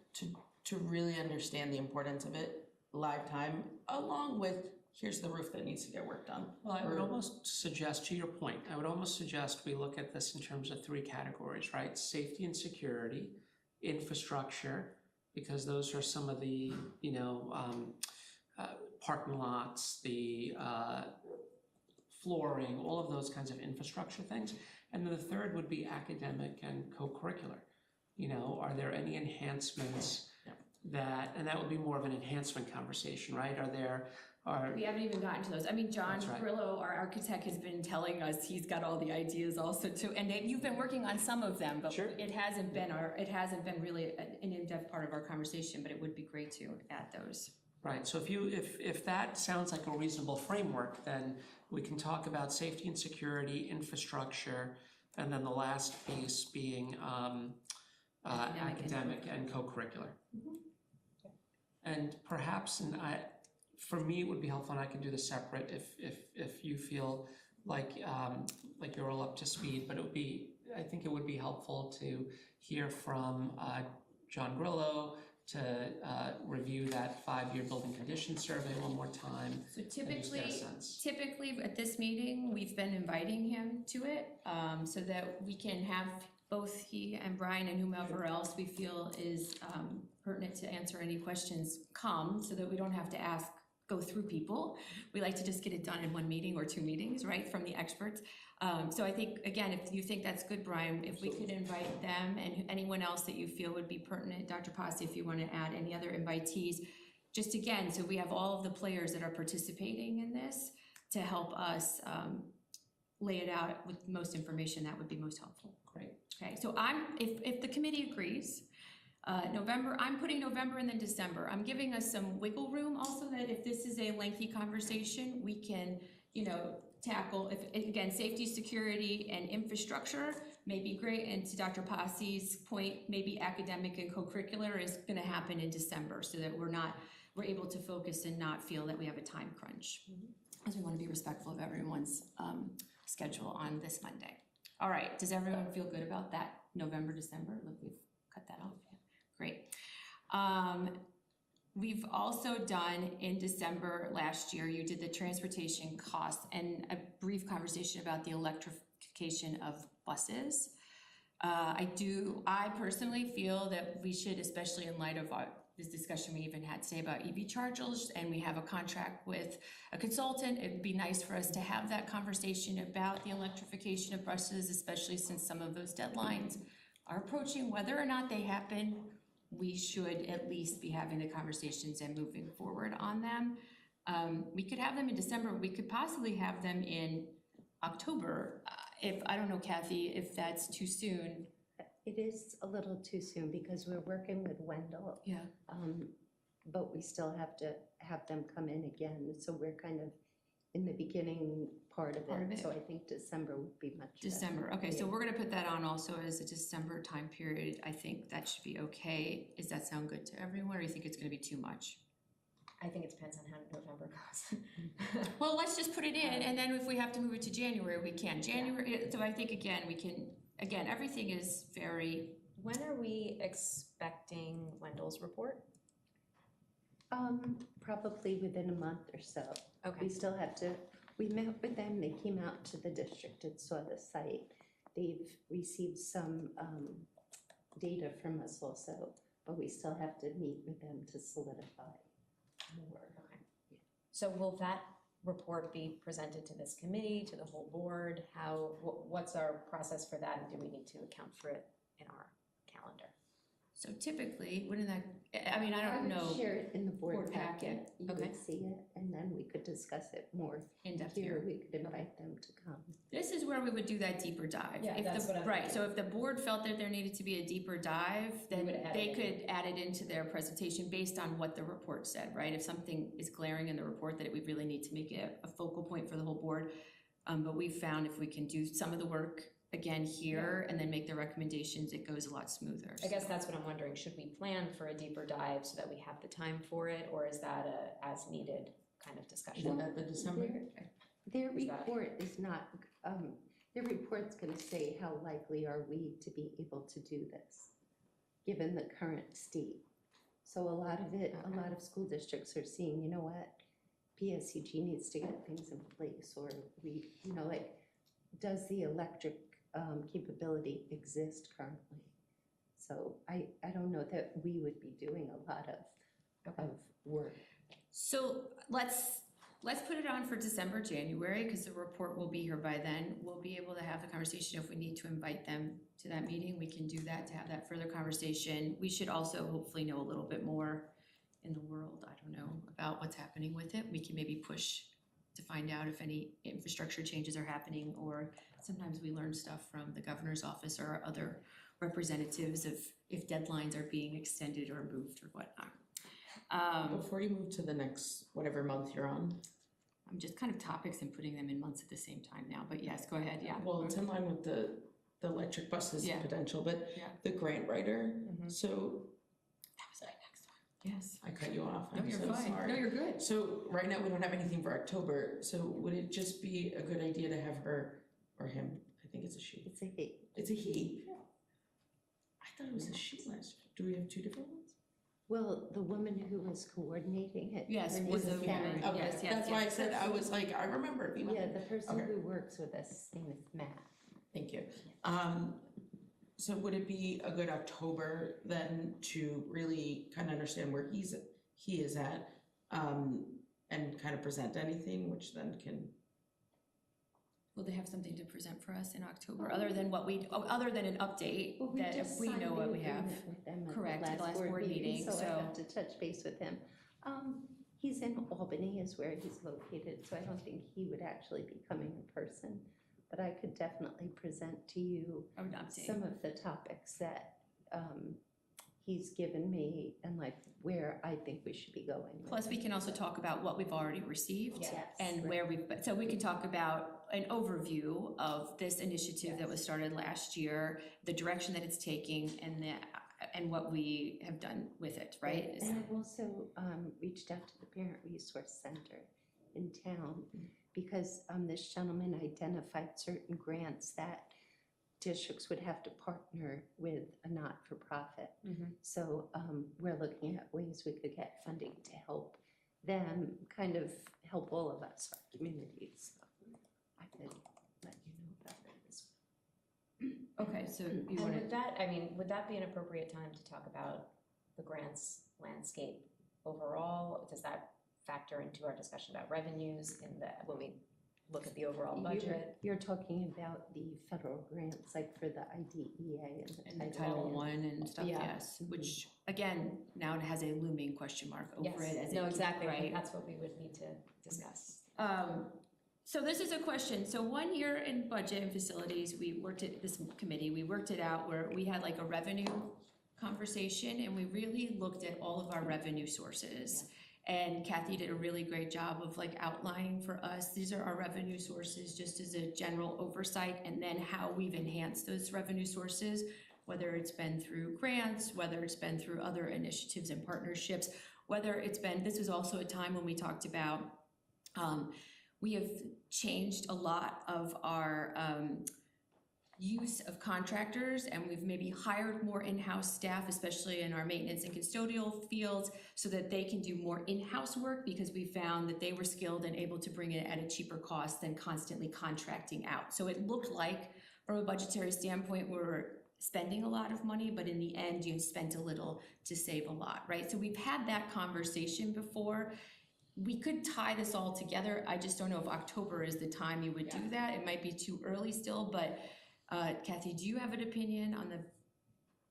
to really understand the importance of it live time, along with here's the roof that needs to get worked on. Well, I would Or- almost suggest, to your point, I would almost suggest we look at this in terms of three categories, right? Safety and security, infrastructure, because those are some of the, parking lots, the flooring, all of those kinds of infrastructure things. And then the third would be academic and co-curricular. Are there any enhancements and that would be more of an enhancement conversation, right? We haven't even gotten to those. I mean, John That's right. Grillo, our architect, has been telling us he's got all the ideas also too, and you've been working on some of them, but Sure. it hasn't been really an in-depth part of our conversation, but it would be great to add those. Right, so if that sounds like a reasonable framework, then we can talk about safety and security, infrastructure, and then the last piece being academic and co-curricular. And perhaps, for me, it would be helpful, and I can do this separate if you feel like you're all up to speed, but I think it would be helpful to hear from John Grillo, to review that 5-year building condition survey one more time. So and just get a typically sense. at this meeting, we've been inviting him to it, so that we can have both he and Brian and whomever else we feel is pertinent to answer any questions come, so that we don't have to go through people. We like to just get it done in 1 meeting or 2 meetings, right, from the experts. So I think, again, if you think that's good, Brian, if we could invite them and anyone else that you feel would be pertinent, Dr. Posse, if you want to add any other invitees, just again, so we have all of the players that are participating in this to help us lay it out with most information, that would be most helpful. Great. Okay, so if the committee agrees, November, I'm putting November and then December. I'm giving us some wiggle room also, that if this is a lengthy conversation, we can, tackle, again, safety, security, and infrastructure may be great, and to Dr. Posse's point, maybe academic and co-curricular is gonna happen in December, so that we're able to focus and not feel that we have a time crunch. As we wanna be respectful of everyone's schedule on this Monday. All right, does everyone feel good about that, November, December? Look, we've cut that off, yeah. Great. We've also done in December last year, you did the transportation costs and a brief conversation about the electrification of buses. I personally feel that we should, especially in light of this discussion we even had today about EV chargers, and we have a contract with a consultant, it'd be nice for us to have that conversation about the electrification of buses, especially since some of those deadlines are approaching. Whether or not they happen, we should at least be having the conversations and moving forward on them. We could have them in December, we could possibly have them in October. I don't know, Kathy, if that's too soon. It is a little too soon because we're working with Wendell, Yeah. but we still have to have them come in again. So we're kind of in the beginning part of it. So I think December would be much better. December, okay, so Yeah. we're gonna put that on also as a December time period. I think that should be okay. Does that sound good to everyone, or you think it's gonna be too much? I think it depends on how November goes. Well, let's just put it in, and then if we have to move it to January, we can. January, so I think again, we can, again, everything is very, When are we expecting Wendell's report? Probably within a month or so. Okay. We still have to, we met with them, they came out to the district and saw the site. They've received some data from us also, but we still have to meet with them to solidify more. So will that report be presented to this committee, to the whole board? What's our process for that, and do we need to account for it in our calendar? so typically, wouldn't that, I mean, I don't would know, share it in the board Board packet. packet. You Okay. would see it, and then we could discuss it more in depth here. here. We could invite them to come. This is where we would do that deeper dive. Yeah, If the- that's what I'm Right, thinking. so if the board felt that there needed to be a deeper dive, then would add they it could add it into their presentation based on what the report said, right? If something is glaring in the report that we really need to make it a focal point for the whole board. But we found if we can do some of the work again here and then make the recommendations, it goes a lot smoother. I guess that's what I'm wondering, should we plan for a deeper dive so that we have the time for it, or is that a as-needed kind of discussion? At the December? Their Is that- report is not, their report's gonna say how likely are we to be able to do this, given the current state. So a lot of it, a lot of school districts are seeing, you know what, PSCG needs to get things in place, or we, you know, like, does the electric capability exist currently? So I don't know that we would be doing a lot of work. So let's put it on for December, January, because the report will be here by then. We'll be able to have the conversation. If we need to invite them to that meeting, we can do that, to have that further conversation. We should also hopefully know a little bit more in the world, I don't know, about what's happening with it. We can maybe push to find out if any infrastructure changes are happening, or sometimes we learn stuff from the governor's office or other representatives of if deadlines are being extended or moved or whatnot. Before you move to the next, whatever month you're on, I'm just kind of topics and putting them in months at the same time now, but yes, go ahead, yeah. well, it's in line with the electric buses Yeah. potential, but Yeah. the grant writer, Mhm. so That was my next one. Yes. I cut you off, No, I'm you're so fine. sorry. No, you're good. So right now, we don't have anything for October, so would it just be a good idea to have her, or him, I think it's a she, It's a he. it's a he? I thought it was a she last year, do we have two different ones? Well, the woman who was coordinating it. Yes, her name was is a woman. Karen. Okay. Okay, Yes, yes, that's why I yes. said, I was like, I remember it being. Yeah, the person Okay. who works with us, his name is Matt. Thank you. So would it be a good October then to really kind of understand where he is at, and kind of present anything, which then can, Will they have something to present for us in October, other than other than an update, Well, we that just if we signed know the what we have? agreement with them at Correct, at the last board meeting, so I so- have to touch base with him. He's in Albany is where he's located, so I don't think he would actually be coming in person. But I could definitely present to you An update. some of the topics that he's given me and like where I think we should be going with Plus, we it. can also talk about what we've already received. Yes, And right. where so we can talk about an overview of this initiative that was started last year, the direction that it's taking, and what we have done with it, right? Is- And I've also reached out to the Parent Resource Center in town because this gentleman identified certain grants that districts would have to partner with a not-for-profit. Mhm. So we're looking at ways we could get funding to help them kind of help all of us, our communities. So I could let you know about that as well. Okay, so you And want would that, I mean, would that be an appropriate time to talk about the grants landscape overall? Does that factor into our discussion about revenues when we look at the overall budget? You're talking about the federal grants, like for the IDEA and and the Title I and stuff, Yeah. yes, which, again, now it has a looming question mark over it as it. No, exactly, I think right? that's what we would need to discuss. So this is a question, so 1 year in budget and facilities, we worked at this committee, we worked it out where we had like a revenue conversation, and we really looked at all of our revenue sources. And Kathy did a really great job of like outlining for us, these are our revenue sources, just as a general oversight, and then how we've enhanced those revenue sources, whether it's been through grants, whether it's been through other initiatives and partnerships, whether it's been, this was also a time when we talked about, we have changed a lot of our use of contractors, and we've maybe hired more in-house staff, especially in our maintenance and custodial fields, so that they can do more in-house work, because we found that they were skilled and able to bring it at a cheaper cost than constantly contracting out. So it looked like, from a budgetary standpoint, we're spending a lot of money, but in the end, you spent a little to save a lot, right? So we've had that conversation before. We could tie this all together. I just don't know if October is the time you would do that. It might be too early still, but Kathy, do you have an opinion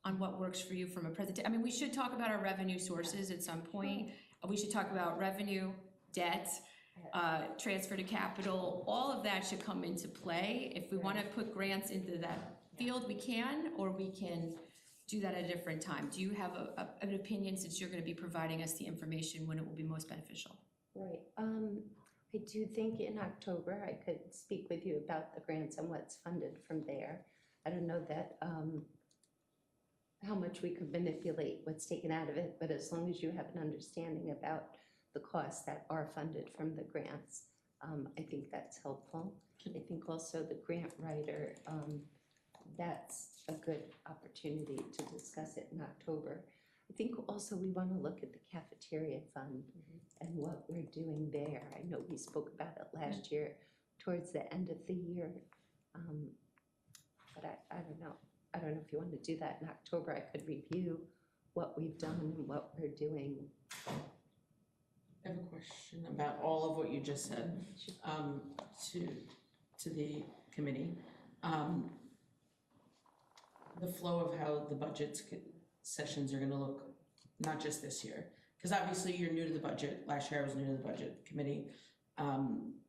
on what works for you from a presentation? I mean, we should talk about our revenue sources at some point. We should talk about revenue, debt, transfer to capital. All of that should come into play. If we want to put grants into that field, we can, or we can do that at a different time. Do you have an opinion, since you're going to be providing us the information, when it will be most beneficial? Right, I do think in October I could speak with you about the grants and what's funded from there. I don't know that, how much we could manipulate what's taken out of it, but as long as you have an understanding about the costs that are funded from the grants, I think that's helpful. I think also the grant writer, that's a good opportunity to discuss it in October. I think also we want to look at the cafeteria fund and what we're doing there. I know we spoke about it last year towards the end of the year. But I don't know. I don't know if you want to do that in October. I could review what we've done and what we're doing. I have a question about all of what you just said, to the committee. The flow of how the sessions are gonna look, not just this year. Cause obviously you're new to the budget, last year I was new to the budget committee.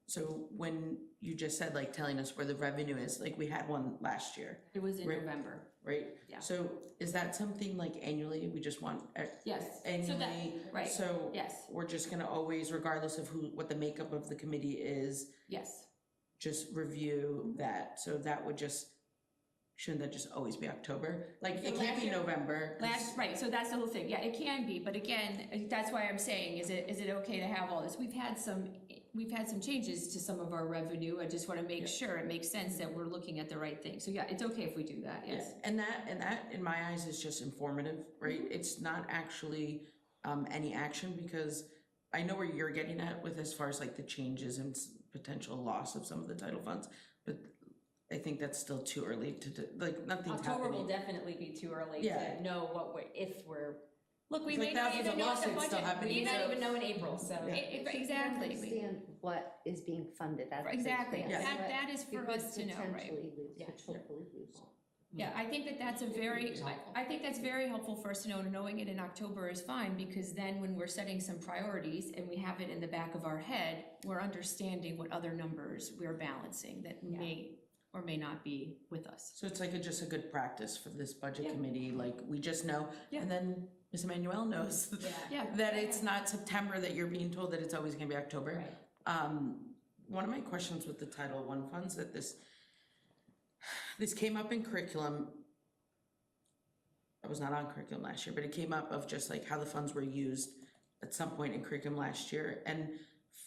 So when you just said like telling us where the revenue is, like we had one last year, It was in Right. November. right? Yeah. So is that something like annually, we just want Yes. annually? Right. So Yes, we're just gonna always, regardless of what the makeup of the committee is, yes. just review that, so that would just, shouldn't that just always be October? Like, So it can't last be year- November. 'Cause- Right, so that's the whole thing, yeah, it can be, but again, that's why I'm saying, is it okay to have all this? We've had some changes to some of our revenue, I just wanna make sure it makes sense that we're looking at the right thing, so yeah, it's okay if we do that, yes. Yeah, and that, in my eyes, is just informative, right? It's not actually, any action, because I know where you're getting at with as far as like the changes and potential loss of some of the title funds, but I think that's still too early like, nothing's October will happening. definitely be too early Yeah. to know if we're, Look, we It's like may not thousands even of know what the lawsuits still budget, happening, we we may may not not even know in April, so. Yeah. Exactly, we- Understand what is being funded out of this exactly, grant. Yes. that is You for could us to know, right? potentially lose, Yeah. which hopefully lose. Yeah, I think that's a very, I think that's very helpful for us to know, and knowing it in October is fine, because then when we're setting some priorities and we have it in the back of our head, we're understanding what other numbers we're balancing that may or may not be with us. So it's like just a good practice for this budget Yeah. committee, like, we just know, Yeah. and then Ms. Emmanuel knows Yeah. that it's not September, that you're being told that it's always gonna be October. Right. One of my questions with the Title I funds, that this came up in curriculum. I was not on curriculum last year, but it came up of just like how the funds were used at some point in curriculum last year. And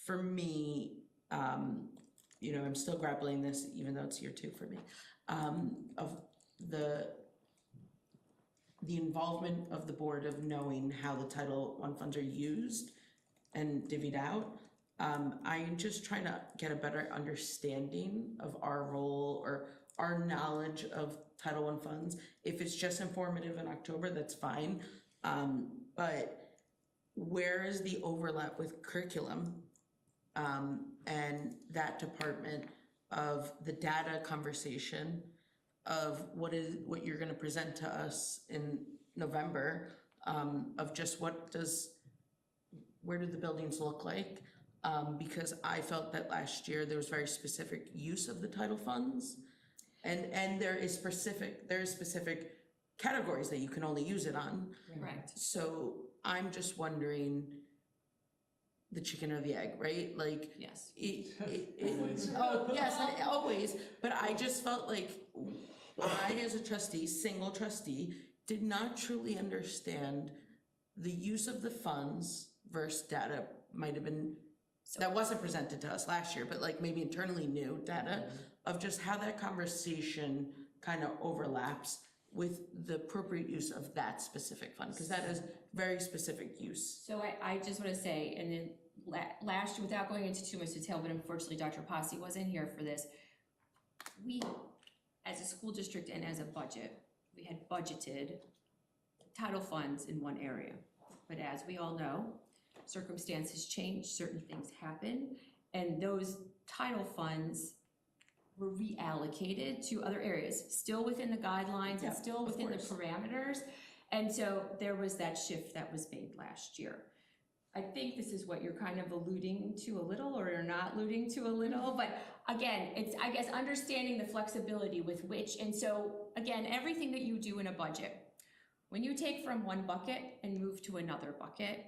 for me, I'm still grappling this, even though it's year 2 for me, of the involvement of the board of knowing how the Title I funds are used and divvied out. I'm just trying to get a better understanding of our role or our knowledge of Title I funds. If it's just informative in October, that's fine. But where is the overlap with curriculum? And that department of the data conversation of what you're gonna present to us in November, of just where do the buildings look like? Because I felt that last year there was very specific use of the title funds. And there is specific categories that you can only use it on. Correct. So I'm just wondering, the chicken or the egg, right? Like, Yes. oh, yes, always, but I just felt like I, as a trustee, single trustee, did not truly understand the use of the funds versus data might have been, that wasn't presented to us last year, but like maybe internally new data of just how that conversation kind of overlaps with the appropriate use of that specific fund, because that is very specific use. So I just want to say, and then last year, without going into too much detail, but unfortunately Dr. Posse wasn't here for this. We, as a school district and as a budget, we had budgeted title funds in one area. But as we all know, circumstances change, certain things happen, and those title funds were reallocated to other areas, still within the guidelines and still of within the course. parameters. And so there was that shift that was made last year. I think this is what you're kind of alluding to a little, or you're not alluding to a little, but again, it's, I guess, understanding the flexibility with which, and so, again, everything that you do in a budget, when you take from one bucket and move to another bucket,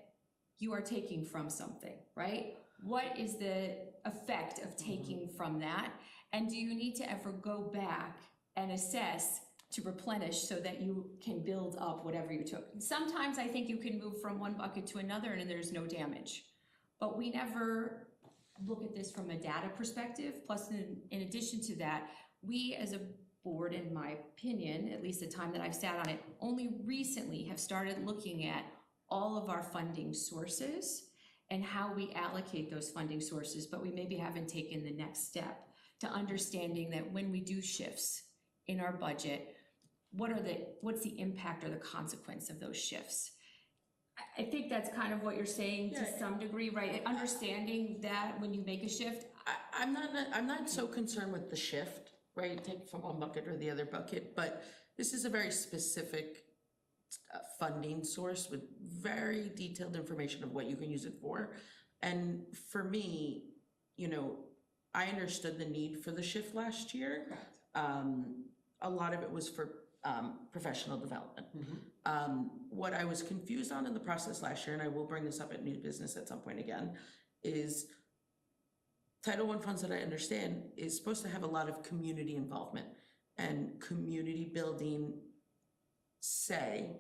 you are taking from something, right? What is the effect of taking from that? And do you need to ever go back and assess to replenish so that you can build up whatever you took? Sometimes I think you can move from one bucket to another and there's no damage. But we never look at this from a data perspective. Plus, in addition to that, we as a board, in my opinion, at least the time that I've sat on it, only recently have started looking at all of our funding sources and how we allocate those funding sources, but we maybe haven't taken the next step to understanding that when we do shifts in our budget, what's the impact or the consequence of those shifts? I think that's kind of what you're saying to Yeah. some degree, right? Understanding that when you make a shift, I'm not so concerned with the shift, right? Take from one bucket or the other bucket, but this is a very specific funding source with very detailed information of what you can use it for. And for me, I understood the need for the shift last year. A lot of it was for professional development. What I was confused on in the process last year, and I will bring this up at New Business at some point again, is Title I funds that I understand is supposed to have a lot of community involvement and community building say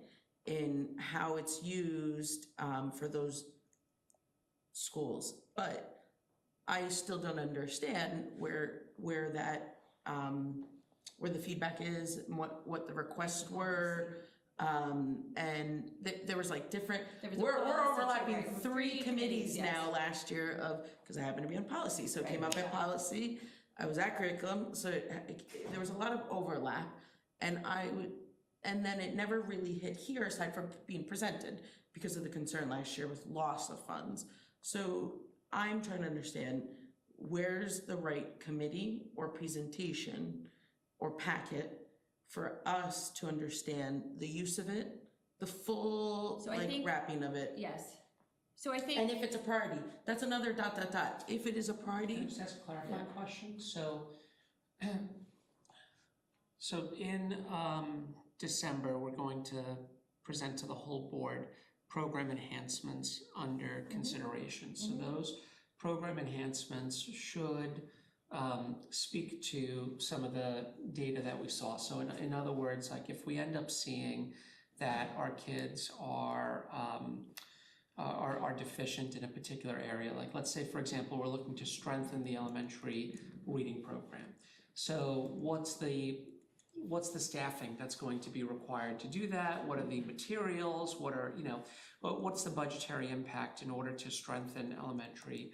in how it's used for those schools. But I still don't understand where that where the feedback is and what the requests were. And there was like different, There was a we're policy overlapping chair, three committees yes. now last year of, because I happen to be on policy, so it came Right. up at policy. I was at curriculum, so there was a lot of overlap. And and then it never really hit here aside from being presented because of the concern last year with loss of funds. So I'm trying to understand where's the right committee or presentation or packet for us to understand the use of it, the full So I think- wrapping of it. yes. So I And think, if it's a priority, that's another ... If it is a Can I priority, just ask a clarifying question? So, so in December, we're going to present to the whole board program enhancements under consideration. So those program enhancements should speak to some of the data that we saw. So in other words, like if we end up seeing that our kids are deficient in a particular area, like let's say, for example, we're looking to strengthen the elementary reading program. So what's the staffing that's going to be required to do that? What are the materials? What's the budgetary impact in order to strengthen elementary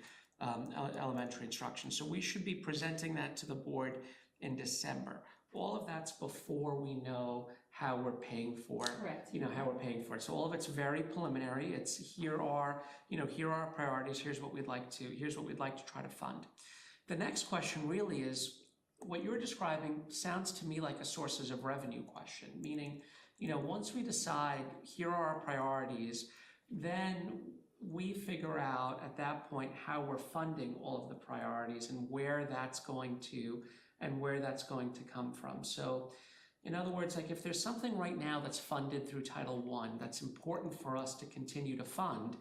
instruction? So we should be presenting that to the board in December. All of that's before we know how we're paying for, Correct. how we're paying for it. So all of it's very preliminary. It's here are our priorities. Here's what we'd like to try to fund. The next question really is, what you're describing sounds to me like a sources of revenue question, meaning, once we decide here are our priorities, then we figure out at that point how we're funding all of the priorities and where that's going to come from. So in other words, like if there's something right now that's funded through Title I that's important for us to continue to fund,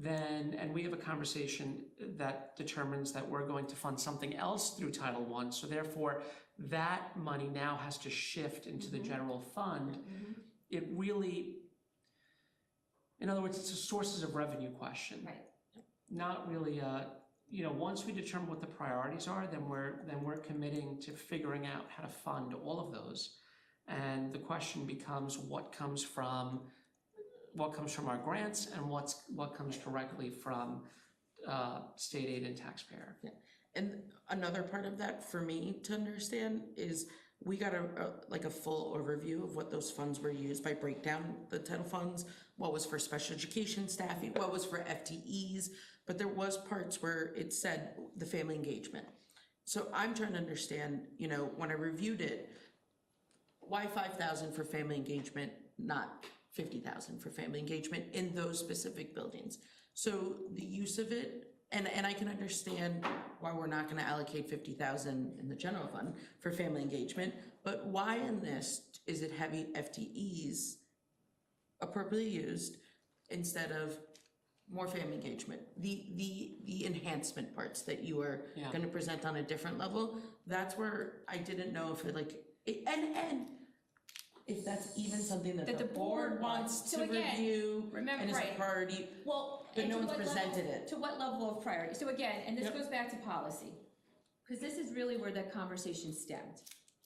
then, and we have a conversation that determines that we're going to fund something else through Title I, so therefore that money now has to shift into the general fund. It really, in other words, it's a sources of revenue question. right. Not really once we determine what the priorities are, then we're committing to figuring out how to fund all of those. And the question becomes what comes from our grants and what comes directly from state aid and taxpayer. Yeah. And another part of that for me to understand is we got a full overview of what those funds were used by breakdown, the title funds, what was for special education staffing, what was for FTEs, but there was parts where it said the family engagement. So I'm trying to understand, when I reviewed it, why 5,000 for family engagement, not 50,000 for family engagement in those specific buildings? So the use of it, and I can understand why we're not gonna allocate 50,000 in the general fund for family engagement, but why in this is it heavy FTEs appropriately used instead of more family engagement? The enhancement parts that you are Yeah. gonna present on a different level, that's where I didn't know if and if that's even something that the board wants So to again, review remember, and is a right. priority. Well, But and no to one's what level- presented it. To what level of priority? So again, and this Yep. goes back to policy, because this is really where the conversation stemmed.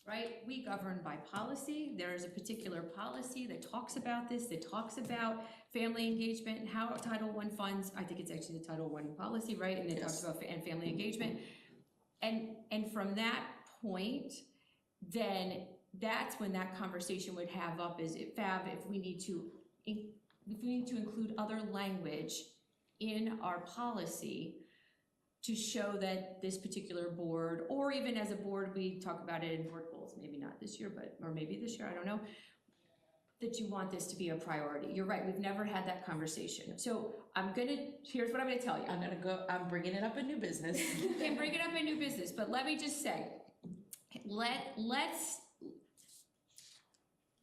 right? We govern by policy. There is a particular policy that talks about this, that talks about family engagement, and how Title I funds, I think it's actually the Title I policy, right? And it talks about and family engagement. And from that point, then that's when that conversation would have up is if we need to include other language in our policy to show that this particular board, or even as a board, we talk about it in board goals, maybe not this year, or maybe this year, I don't know, that you want this to be a priority. You're right, we've never had that conversation. So here's what I'm gonna tell you. I'm bringing it up in new business. You can bring it up in new business, but let me just say,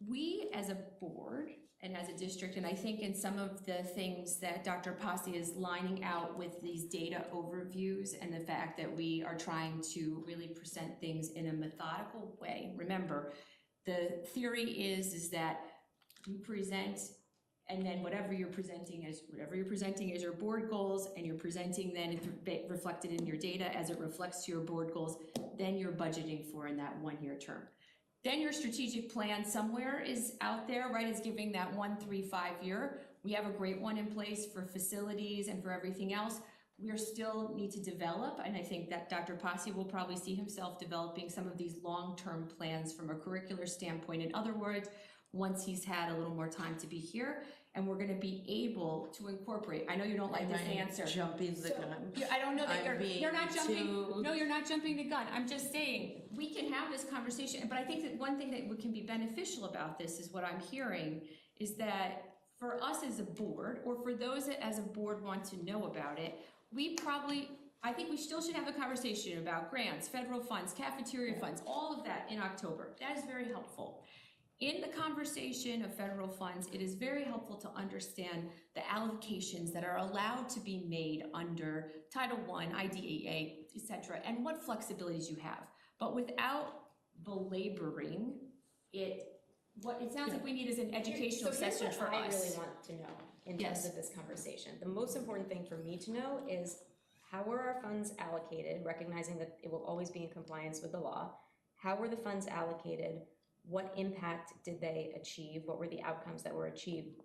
we as a board and as a district, and I think in some of the things that Dr. Posse is lining out with these data overviews and the fact that we are trying to really present things in a methodical way. Remember, the theory is that you present, and then whatever you're presenting is your board goals, and you're presenting then reflected in your data as it reflects to your board goals, then you're budgeting for in that 1-year term. Then your strategic plan somewhere is out there, right, is giving that 1, 3, 5 year. We have a great one in place for facilities and for everything else. We still need to develop, and I think that Dr. Posse will probably see himself developing some of these long-term plans from a curricular standpoint. In other words, once he's had a little more time to be here, and we're gonna be able to incorporate. I know you don't like this answer. Jumping the gun. I don't know that I'm you're not being jumping, too- no, you're not jumping the gun. I'm just saying, we can have this conversation, but I think that one thing that can be beneficial about this is what I'm hearing is that for us as a board, or for those that as a board want to know about it, I think we still should have a conversation about grants, federal funds, cafeteria funds, all of that in October. That is very helpful. In the conversation of federal funds, it is very helpful to understand the allocations that are allowed to be made under Title I, IDEA, et cetera, and what flexibilities you have. But without belaboring it, what it sounds like we need is an educational session for I us. really want to know in terms Yes. of this conversation. The most important thing for me to know is how were our funds allocated, recognizing that it will always be in compliance with the law? How were the funds allocated? What impact did they achieve? What were the outcomes that were achieved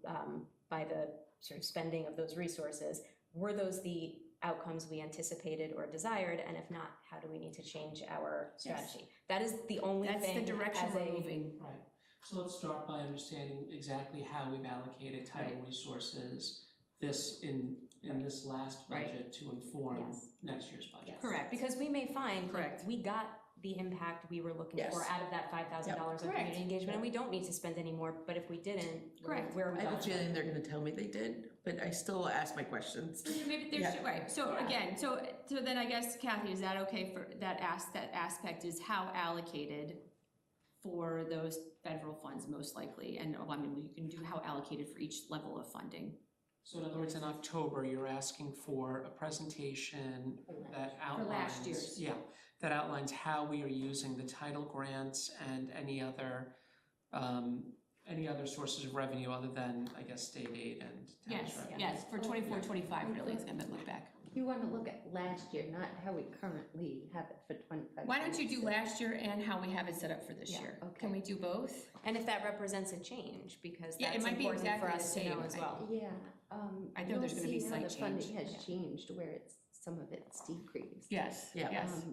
by the sort of spending of those resources? Were those the outcomes we anticipated or desired? And if not, how do we need to change our strategy? That is the only That's thing the direction as we're a- moving. Right, so let's start by understanding exactly how we've allocated title Right. resources in this last Right. budget to inform Yes. next year's budget. Yes. Correct. Because we may find, Correct. like, we got the impact we were looking Yes. for out of that $5,000 of Correct. community engagement, and we don't need to spend any more, but if we didn't, Correct. where are we I going? have a feeling they're gonna tell me they did, but I still ask my questions. Maybe there's, Yeah. right, so Yeah. again, so then I guess Kathy, is that okay for that aspect is how allocated for those federal funds most likely? And I mean, you can do how allocated for each level of funding. So in other words, in October, you're asking for a presentation that outlines. last year's. Yeah, that outlines how we are using the title grants and any other sources of revenue other than, I guess, state aid and town's Yes, revenue. yes, for 24, 25 really, is gonna look back. You want to look at last year, not how we currently have it for 25. Why don't you do last year and how we have it set up for this Yeah, year? okay. Can we do both? And if that represents a change, because Yeah, it that's might be important for exactly us the to know same. as well. Yeah. I know there's gonna be slight You'll see how the funding change. has changed, where some of it's decreased. Yes, Yeah. yes.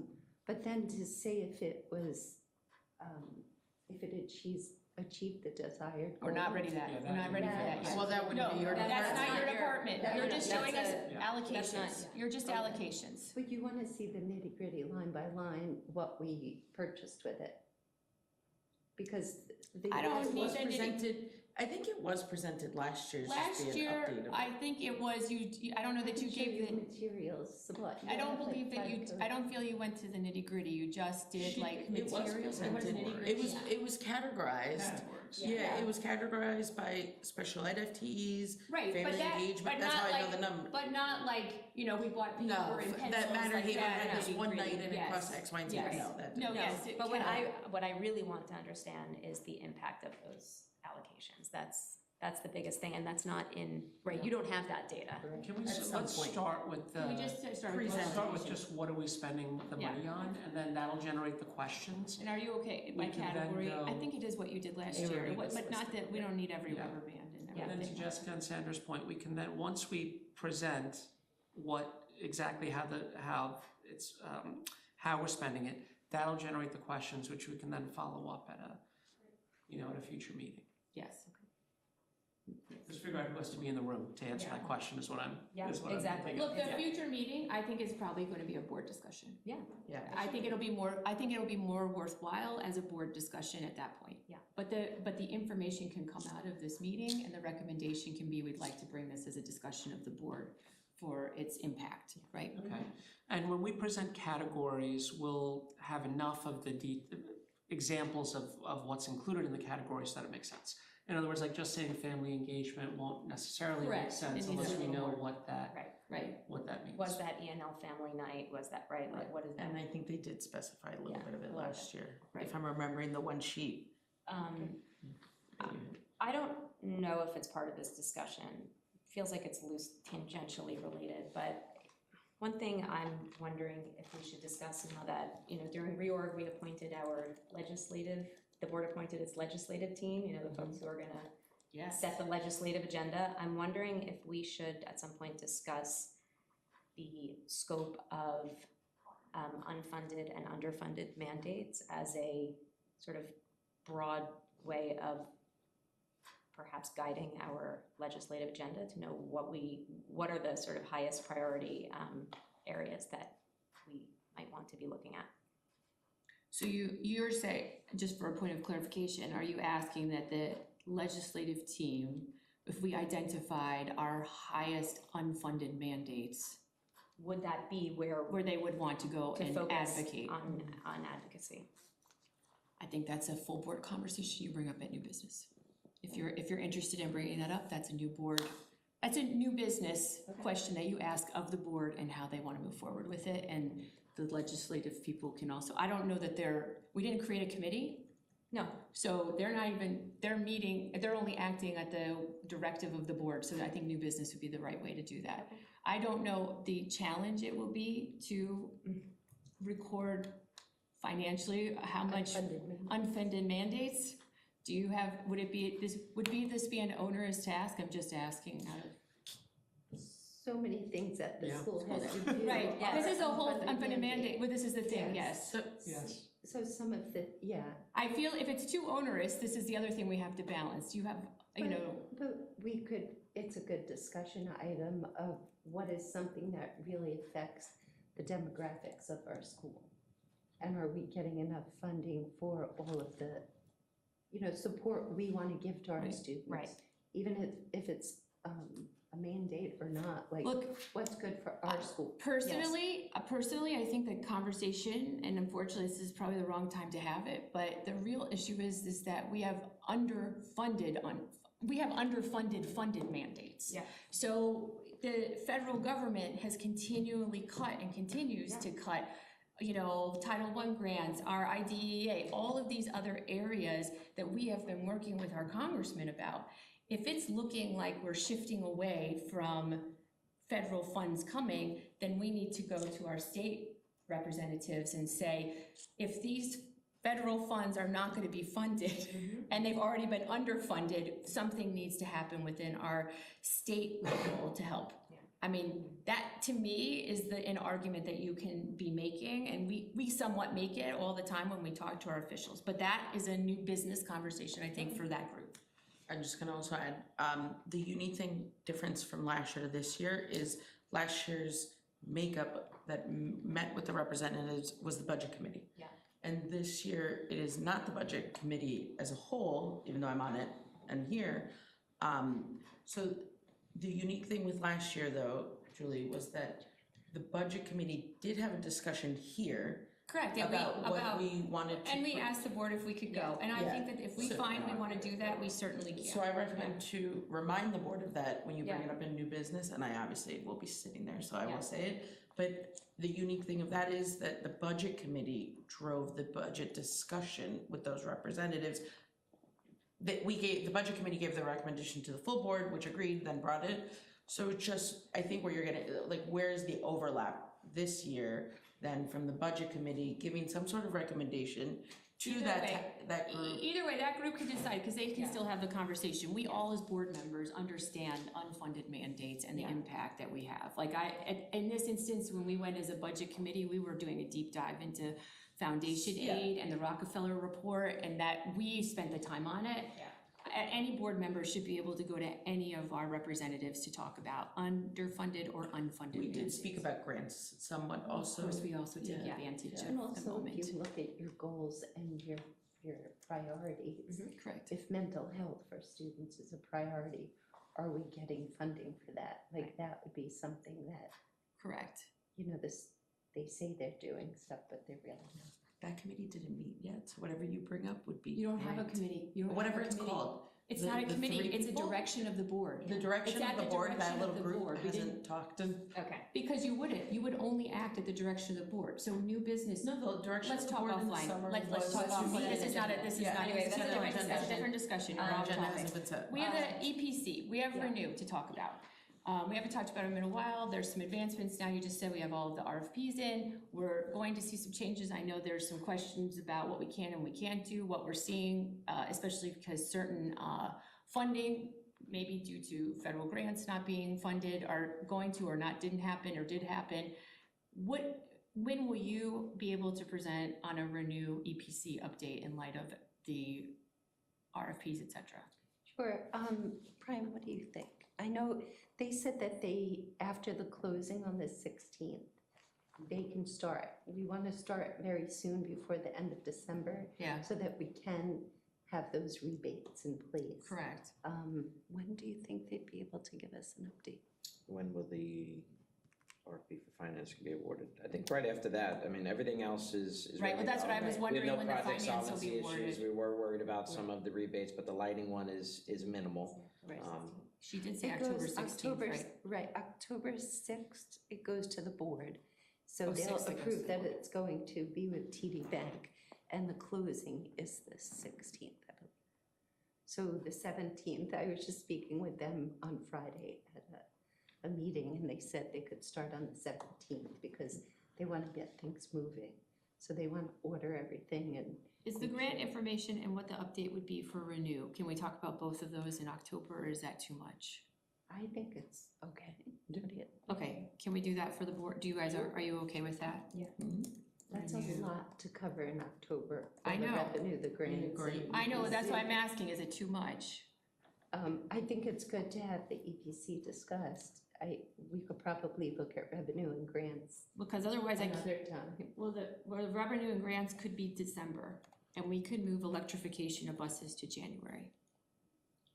But then to say if it was, if it achieved the desired goal. We're not ready Yeah, we're not ready for that yet. Well, that wouldn't No, be your that's not your department. department. That- You're just that's showing us a- Yeah. allocations. That's not- You're just Okay. allocations. But you want to see the nitty gritty line by line, what we purchased with it. Because the. I don't It need was the nitty- presented, I think it was presented last year, just Last being year, updated. I think it was I don't know that you gave the, Materials, what. I don't yeah, believe like that you, FICA. I don't feel you went to the nitty gritty, you just did She- like it was materials. It wasn't presented. nitty It gritty. was, it was categorized. Categories. Yeah, it was categorized by special ed FTEs, Right, but family that, but engagement, that's not how I know like, the number. but not like, we bought No, paper and pencils that matter like haven that. had this nitty one gritty. night and it Yes. cost X, Y, and Z, Yes. no, that. No, No, yes, it but can. what I really want to understand is the impact of those allocations. That's That's the biggest thing, and that's not in, right, you don't have that data. Can we, At some let's point. start with the, Can we just start with let's start with presentation? just what are we spending the Yeah. money on, and then that'll generate the questions. And are you okay by We can then category? I go- think it is what you did last They year, already but not that, we don't need every Yeah. rubber band in Yeah. And then to everything. Jessica and Sandra's point, we can then, once we present what, exactly how it's, how we're spending it, that'll generate the questions, which we can then follow up at at a future meeting. Yes. Just figure out who has to be in the room to answer that question is what I'm, Yeah, is what I'm exactly. thinking. Look, the future meeting, I think is probably gonna be a board discussion. Yeah. Yeah. I think it'll be more worthwhile as a board discussion at that point. Yeah. But the information can come out of this meeting, and the recommendation can be, we'd like to bring this as a discussion of the board for its impact, right? Okay, and when we present categories, we'll have enough of the examples of what's included in the categories that it makes sense. In other words, like just saying family engagement won't necessarily make Correct. sense It needs unless a we little know more. what that Right. Right. Was that ENL family night? Was that, right? Like, what is that? And I think they did specify a little Yeah, bit of a it little last year, Right. if I'm remembering the one sheet. I don't know if it's part of this discussion. Feels like it's loose tangentially related, but one thing I'm wondering if we should discuss now that, during reorg, we appointed the board appointed its legislative team, the folks who are gonna Yes. set the legislative agenda. I'm wondering if we should at some point discuss the scope of unfunded and underfunded mandates as a sort of broad way of perhaps guiding our legislative agenda to know what are the sort of highest priority areas that we might want to be looking at. So you're saying, just for a point of clarification, are you asking that the legislative team, if we identified our highest unfunded mandates, Would that be where where they would want to go to and focus advocate? on advocacy? I think that's a full board conversation you bring up at new business. If you're interested in bringing that up, that's a new business question that you ask of the board and how they want to move forward with it. And the legislative people can also, I don't know that we didn't create a committee, No, so they're only acting at the directive of the board. So I think new business would be the right way to do that. I don't know the challenge it will be to record financially how much unfunded mandates. Do you have, would this be an onerous task? I'm just asking out of. So many things that the Yeah. school has to do. Right, Yeah. this is a whole Unfunded unfunded mandate, well, this is the thing, yes. Yes. So some of the, yeah. I feel if it's too onerous, this is the other thing we have to balance. You have, But we could, it's a good discussion item of what is something that really affects the demographics of our school? And are we getting enough funding for all of the, support we want to give to our Right, students? right. Even if it's a mandate or not, like, look, what's good for our school? personally, I think the conversation, and unfortunately, this is probably the wrong time to have it, but the real issue is that we have underfunded funded mandates. Yeah. So the federal government has continually cut and continues to cut, Title I grants, our IDEA, all of these other areas that we have been working with our congressman about. If it's looking like we're shifting away from federal funds coming, then we need to go to our state representatives and say, if these federal funds are not going to be funded and they've already been underfunded, something needs to happen within our state level to help. I mean, that to me is an argument that you can be making, and we somewhat make it all the time when we talk to our officials, but that is a new business conversation, I think, for that group. I'm just gonna also add, the unique difference from last year to this year is last year's makeup that met with the representatives was the budget committee. Yeah. And this year, it is not the budget committee as a whole, even though I'm on it and here. So the unique thing with last year though, Julie, was that the budget committee did have a discussion here Correct, and about what we wanted to. and we put- asked the board if we could go, and I Yeah. think that if we So- find we wanna do that, we certainly can. So I recommend to remind the board of that when you bring Yeah. it up in new business, and I obviously will be sitting there, so I Yeah. will say it. But the unique thing of that is that the budget committee drove the budget discussion with those representatives the budget committee gave the recommendation to the full board, which agreed, then brought it. So just, I think where you're gonna, like, where's the overlap this year then from the budget committee giving some sort of recommendation to Either that, way. that group? Either way, that group can decide, because they can still have the conversation. We all as board members understand unfunded mandates and the impact that we have. Like in this instance, when we went as a budget committee, we were doing a deep dive into foundation aid and the Rockefeller report, and that we spent the time on it. Any board member should be able to go to any of our representatives to talk about underfunded or unfunded We did mandates. speak about grants somewhat also. Of course, we also take Yeah. advantage And of the also, moment. if you look at your goals and your priorities, Correct. if mental health for students is a priority, are we getting funding for that? Like, that would be something that, Correct. you know, they say they're doing stuff, but they're really not. That committee didn't meet yet, so whatever you bring up would be You don't have a great. committee. You don't have Whatever a it's committee. called. It's The- not a the committee, three it's a people? direction of the board. The direction It's of at the the board, that direction of little the group board. We hasn't talked. Okay. Because you wouldn't, you would only act at the direction of the board, so new business. No, the direction Let's of the talk board in the offline, summer let's was talk to offline, meet- this is not a, this is Yeah. not, Anyway, this is that's a a different, different that's a discussion. different discussion, you're Our off agenda topic. hasn't been set. We have the EPC, we have Renew to talk about. We haven't talked about them in a while, there's some advancements, now you just said we have all of the RFPs in. We're going to see some changes, I know there's some questions about what we can and we can't do, what we're seeing, especially because certain funding, maybe due to federal grants not being funded, are going to or not, didn't happen or did happen. When will you be able to present on a Renew EPC update in light of the RFPs, et cetera? Sure, Brian, what do you think? I know they said that after the closing on the 16th, they can start. We want to start very soon before the end of December Yeah, so that we can have those rebates in place. correct. When do you think they'd be able to give us an update? When will the RFP for finance be awarded? I think right after that, I mean, everything else is Right, well, ready to that's go. what I was wondering, when the We have no project finance will be solvency awarded. issues, we were worried about some of the rebates, but the lighting one is minimal. Right. Um, She did say It October goes 16th, right? Right, October 6th, it goes to the board. So Oh, they'll 6th it goes to approve the that board. it's going to be with TD Bank, and the closing is the 16th, I believe. So the 17th, I was just speaking with them on Friday at a meeting, and they said they could start on the 17th because they want to get things moving. So they want to order everything and Is the grant information and what the update would be for Renew? Can we talk about both of those in October, or is that too much? I think it's okay. Do it. Okay, can we do that for the board? Do you guys, are you okay with that? That's a Renew. lot to cover in October. I for the know. revenue, the grants. Great. and I know, that's why EPC. I'm asking, is it too much? I think it's good to have the EPC discussed. We could probably look at revenue and grants Because otherwise I can't. another time. Well, the revenue and grants could be December, and we could move electrification of buses to January.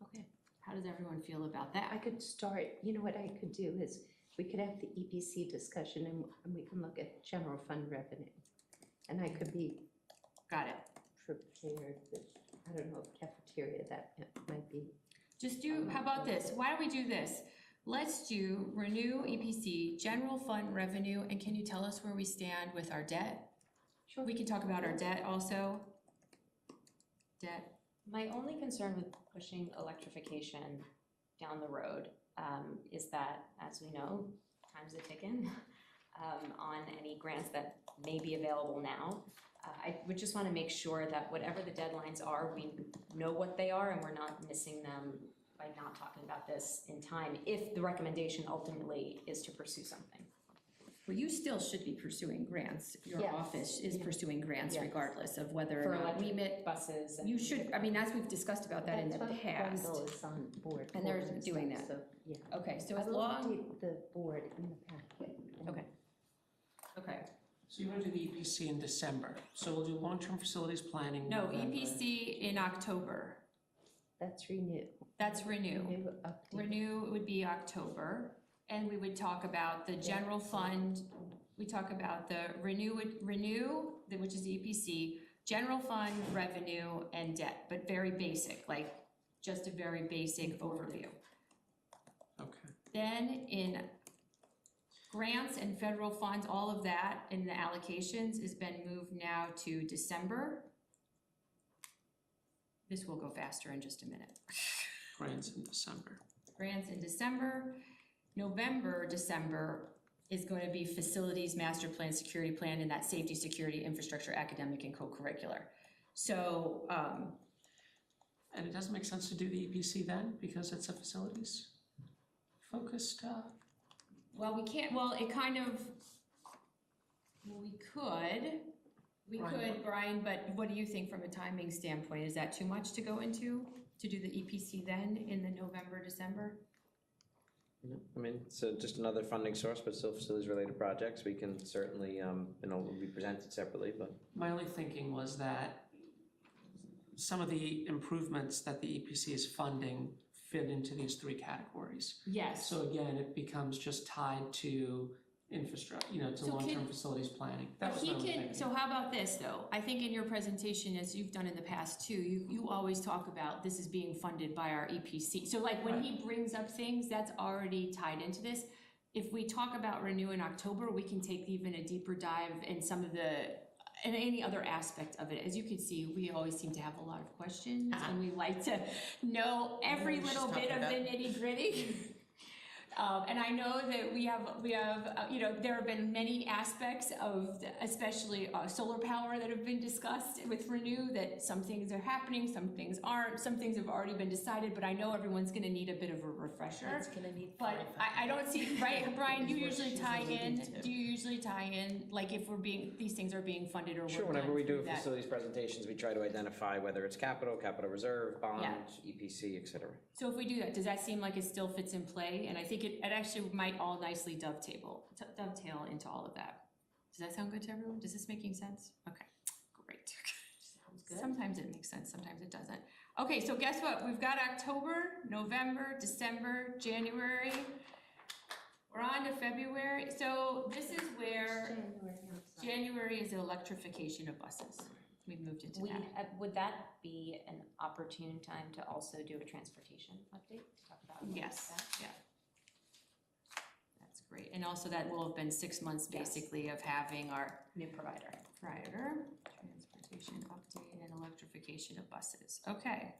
Okay. How does everyone feel about I that? could start, you know what I could do is, we could have the EPC discussion and we can look at general fund revenue. And I could be Got it. prepared with, I don't know, cafeteria, that might be. Just do, how about this? Why don't we do this? Let's do Renew EPC, general fund revenue, and can you tell us where we stand with our debt? Sure. We can talk about our debt also. Debt, My only concern with pushing electrification down the road is that, as we know, time's a ticking on any grants that may be available now. I would just want to make sure that whatever the deadlines are, we know what they are and we're not missing them by not talking about this in time, if the recommendation ultimately is to pursue something. well, you still should be pursuing grants. Your Yes. office is pursuing grants Yes. regardless of whether For or not we electric met. buses. and- You should, I mean, as we've discussed about that in the That's what past. Wendell is on board And they're for doing stuff, that. So, yeah. Okay, so I as will long, update the board in the packet. Okay. okay. So you want to do the EPC in December, so we'll do long-term facilities planning in No, November. EPC in October. That's renew. That's Renew. Renew update. Renew would be October, and we would talk about the general fund, we talk about the Renew, which is the EPC, general fund, revenue, and debt, but very basic, like just a very basic overview. Okay. Then in grants and federal funds, all of that in the allocations has been moved now to December. this will go faster in just a minute. Grants in December. Grants in December. November, December is going to be facilities, master plan, security plan, and that safety, security, infrastructure, academic, and co-curricular. So, And it doesn't make sense to do the EPC then, because it's a facilities focused, well, we can't, well, it kind of, we could, Brian, but what do you think from a timing standpoint? Is that too much to go into, to do the EPC then in the November, December? I mean, so just another funding source, but still facilities-related projects, we can certainly, will be presented separately, but. my only thinking was that some of the improvements that the EPC is funding fit into these three categories. Yes. So again, it becomes just tied to infrastructure, to So long-term can- facilities planning. That But was he my only can, thinking. so how about this, though? I think in your presentation, as you've done in the past too, you always talk about this is being funded by our EPC. So like when he brings up things, that's already tied into this. If we talk about Renew in October, we can take even a deeper dive in some of and any other aspect of it. As you can see, we always seem to have a lot of questions and we like to know every She's little bit talking of the about- nitty gritty. And I know that we have, there have been many aspects of, especially solar power that have been discussed with Renew, that some things are happening, some things aren't, some things have already been decided, but I know everyone's gonna need a bit of a refresher. It's gonna need. But I don't see, right, Brian, you usually tie in, do you usually tie in, like if these things are being funded or we're Sure, going whenever we do through that? facilities presentations, we try to identify whether it's capital reserve, bond, EPC, et cetera. So if we do that, does that seem like it still fits in play? And I think it actually might all nicely dovetail into all of that. Does that sound good to everyone? Does this making sense? Okay, great. Sounds good. Sometimes it makes sense, sometimes it doesn't. Okay, so guess what? We've got October, November, December, January. We're on to February. So this is where January is the electrification of buses. We moved into that. Would that be an opportune time to also do a transportation update, to talk about? Yes, that? yeah. That's great. And also that will have been 6 months basically of having our New provider. transportation update and electrification of buses. Okay.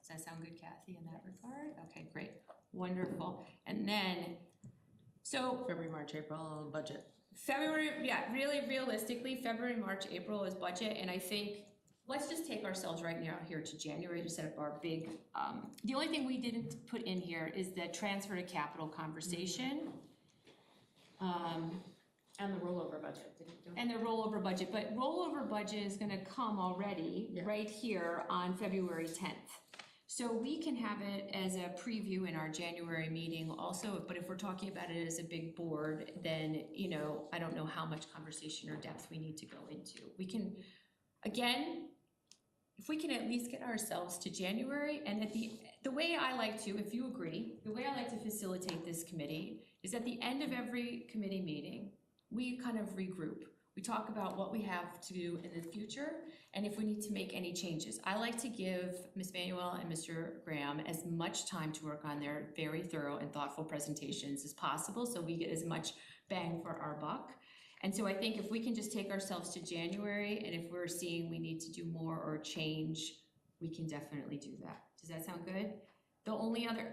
Does that sound good, Kathy, in that regard? Okay, great. Wonderful. And then, so February, March, April, budget. February, yeah, really realistically, February, March, April is budget, and I think, let's just take ourselves right now here to January to set up our big, the only thing we didn't put in here is the transfer to capital conversation. And the rollover budget, don't And the rollover budget, but rollover budget is gonna come already, right here on February 10th. So we can have it as a preview in our January meeting also, but if we're talking about it as a big board, then, I don't know how much conversation or depth we need to go into. We can, again, if we can at least get ourselves to January, and at the way I like to, if you agree, the way I like to facilitate this committee is at the end of every committee meeting, we kind of regroup. We talk about what we have to do in the future, and if we need to make any changes. I like to give Ms. Manuel and Mr. Graham as much time to work on their very thorough and thoughtful presentations as possible, so we get as much bang for our buck. And so I think if we can just take ourselves to January, and if we're seeing we need to do more or change, we can definitely do that. Does that sound good? The only other,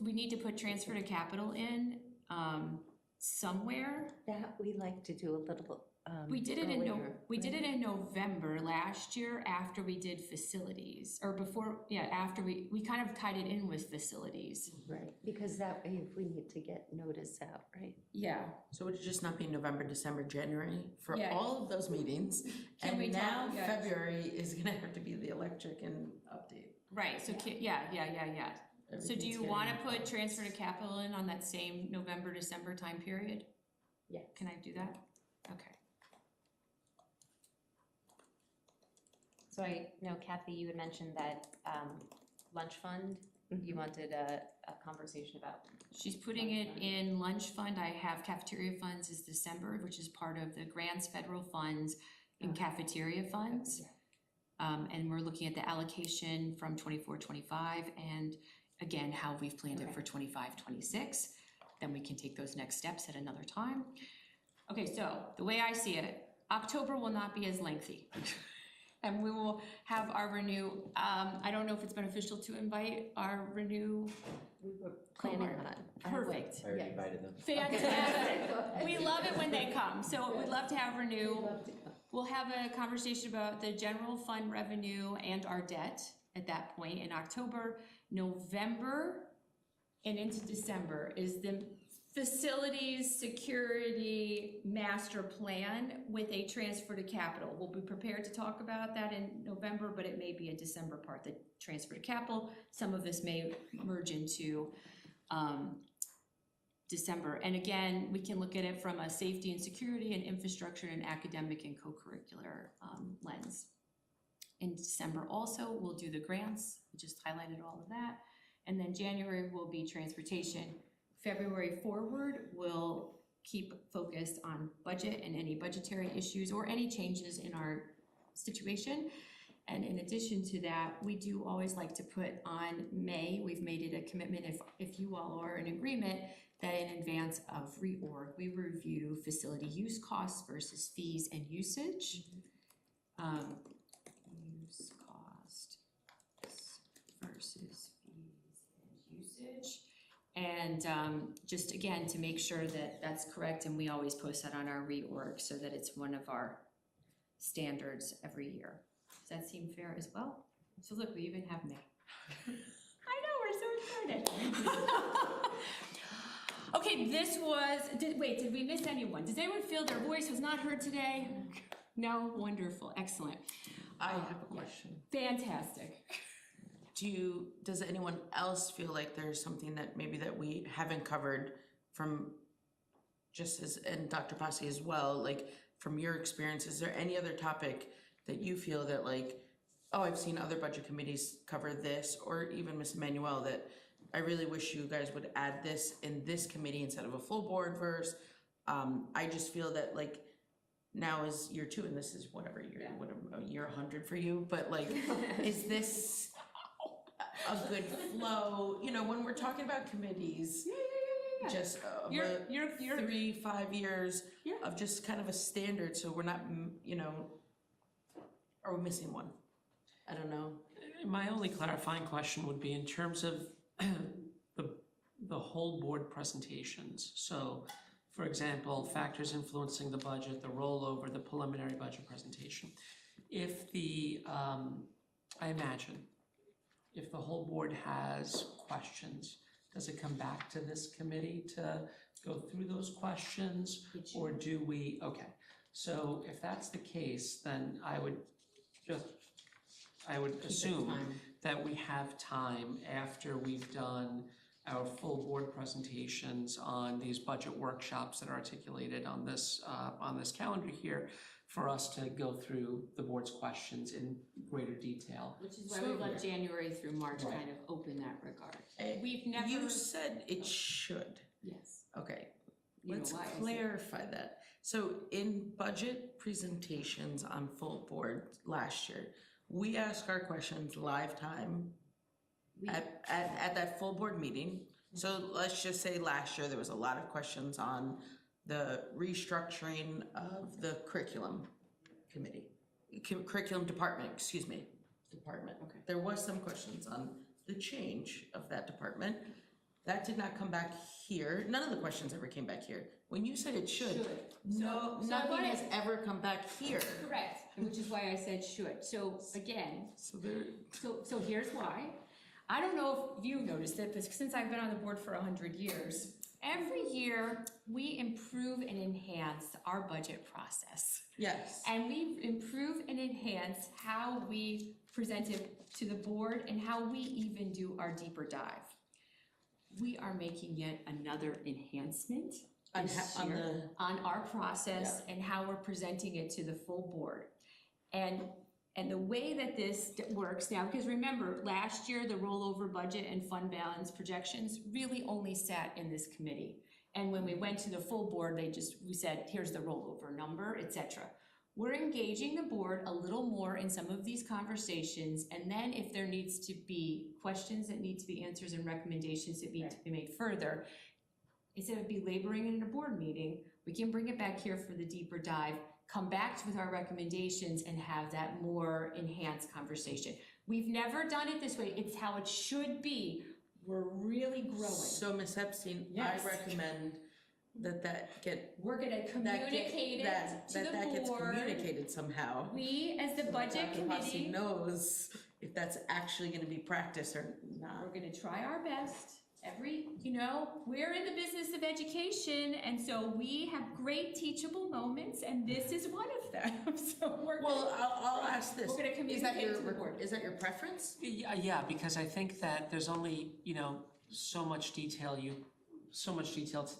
we need to put transfer to capital in, somewhere. That we like to do a little We did it in earlier, we did right? it in November last year after we did facilities, or before, after we kind of tied it in with facilities. Right, because that way if we need to get notice out, right? Yeah. So would it just not be November, December, January for Yeah. all of those meetings? Can we And talk- now yeah. February is gonna have to be the electric and update. Right, so, So do you wanna put transfer to capital in on that same November, December time period? Yeah. Can I do that? Okay. So I know Kathy, you had mentioned that lunch fund, you wanted a conversation about. She's putting it in lunch fund. I have cafeteria funds is December, which is part of the grants, federal funds, and cafeteria funds. And we're looking at the allocation from 24-25, and again, how we've planned it for 25-26. Then we can take those next steps at another time. Okay, so the way I see it, October will not be as lengthy. And we will have our Renew, I don't know if it's beneficial to invite our Renew. We were planning Cohort. on. I will. Perfect. I already Yes. invited them. Fantastic. We love it when they come, so we'd love to have Renew. Love to come. We'll have a conversation about the general fund revenue and our debt at that point in October. November and into December is the facilities security master plan with a transfer to capital. We'll be prepared to talk about that in November, but it may be a December part, the transfer to capital. Some of this may merge into December. And again, we can look at it from a safety and security and infrastructure and academic and co-curricular lens. In December also, we'll do the grants. We just highlighted all of that. And then January will be transportation. February forward, we'll keep focused on budget and any budgetary issues or any changes in our situation. And in addition to that, we do always like to put on May, we've made it a commitment, if you all are in agreement, that in advance of reorg, we review facility use costs versus fees and usage. Use cost versus fees and usage. And just again, to make sure that that's correct, and we always post that on our reorg so that it's one of our standards every year. Does that seem fair as well? So look, we even have May. I know, we're so excited. Okay, this was, did we miss anyone? Does anyone feel their voice was not heard today? No? Wonderful, excellent. I have a question. Fantastic. Does anyone else feel like there's something that maybe that we haven't covered from just as, and Dr. Passy as well, like from your experience, is there any other topic that you feel that like, oh, I've seen other budget committees cover this, or even Ms. Emmanuel, that I really wish you guys would add this in this committee instead of a full board verse. I just feel that like now is year 2 and this is whatever year 100 for you, but like, is this a good flow, you know, when we're talking about committees, just of You're 3-5 years Yeah. of just kind of a standard, so we're not, you know, are we missing one? I don't know. My only clarifying question would be in terms of the whole board presentations. So, for example, factors influencing the budget, the rollover, the preliminary budget presentation. If I imagine, if the whole board has questions, does it come back to this committee to go through those questions? Or do we, okay, so if that's the case, then I would assume that we have time after we've done our full board presentations on these budget workshops that are articulated on this calendar here, for us to go through the board's questions in greater detail. Which is why we left January through March kind of open that regard. We've never. You said it should. Yes. Okay, You know let's why I said- clarify that. So in budget presentations on full board last year, we asked our questions live time at that full board meeting. So let's just say last year, there was a lot of questions on the restructuring of the curriculum committee, curriculum department, excuse me, department. Okay. There was some questions on the change of that department. That did not come back here. None of the questions ever came back here. When you said it should, no, So I nothing wanna- has ever come back here. Correct, which is why I said should. So again, So there, so here's why. I don't know if you noticed it, but since I've been on the board for 100 years, every year we improve and enhance our budget process. yes. And we improve and enhance how we present it to the board and how we even do our deeper dive. We are making yet another enhancement On this ha- on year the- on our process and how we're presenting it to the full board. And the way that this works now, because remember, last year, the rollover budget and fund balance projections really only sat in this committee. And when we went to the full board, we said, here's the rollover number, et cetera. We're engaging the board a little more in some of these conversations, and then if there needs to be questions that need to be answers and recommendations that need to be made further, instead of belaboring it in a board meeting, we can bring it back here for the deeper dive, come back with our recommendations and have that more enhanced conversation. We've never done it this way, it's how it should be. We're really growing. So Ms. Epstein, Yes. I recommend that get, We're gonna that communicate it get, to that the gets board. communicated somehow. We, as the So that budget Dr. Passy committee, knows if that's actually gonna be practiced or not. we're gonna try our best. We're in the business of education, and so we have great teachable moments, and this is one of them. So Well, I'll ask this. We're gonna Is that communicate your, to the board. is that your preference? Yeah, because I think that there's only, so much detail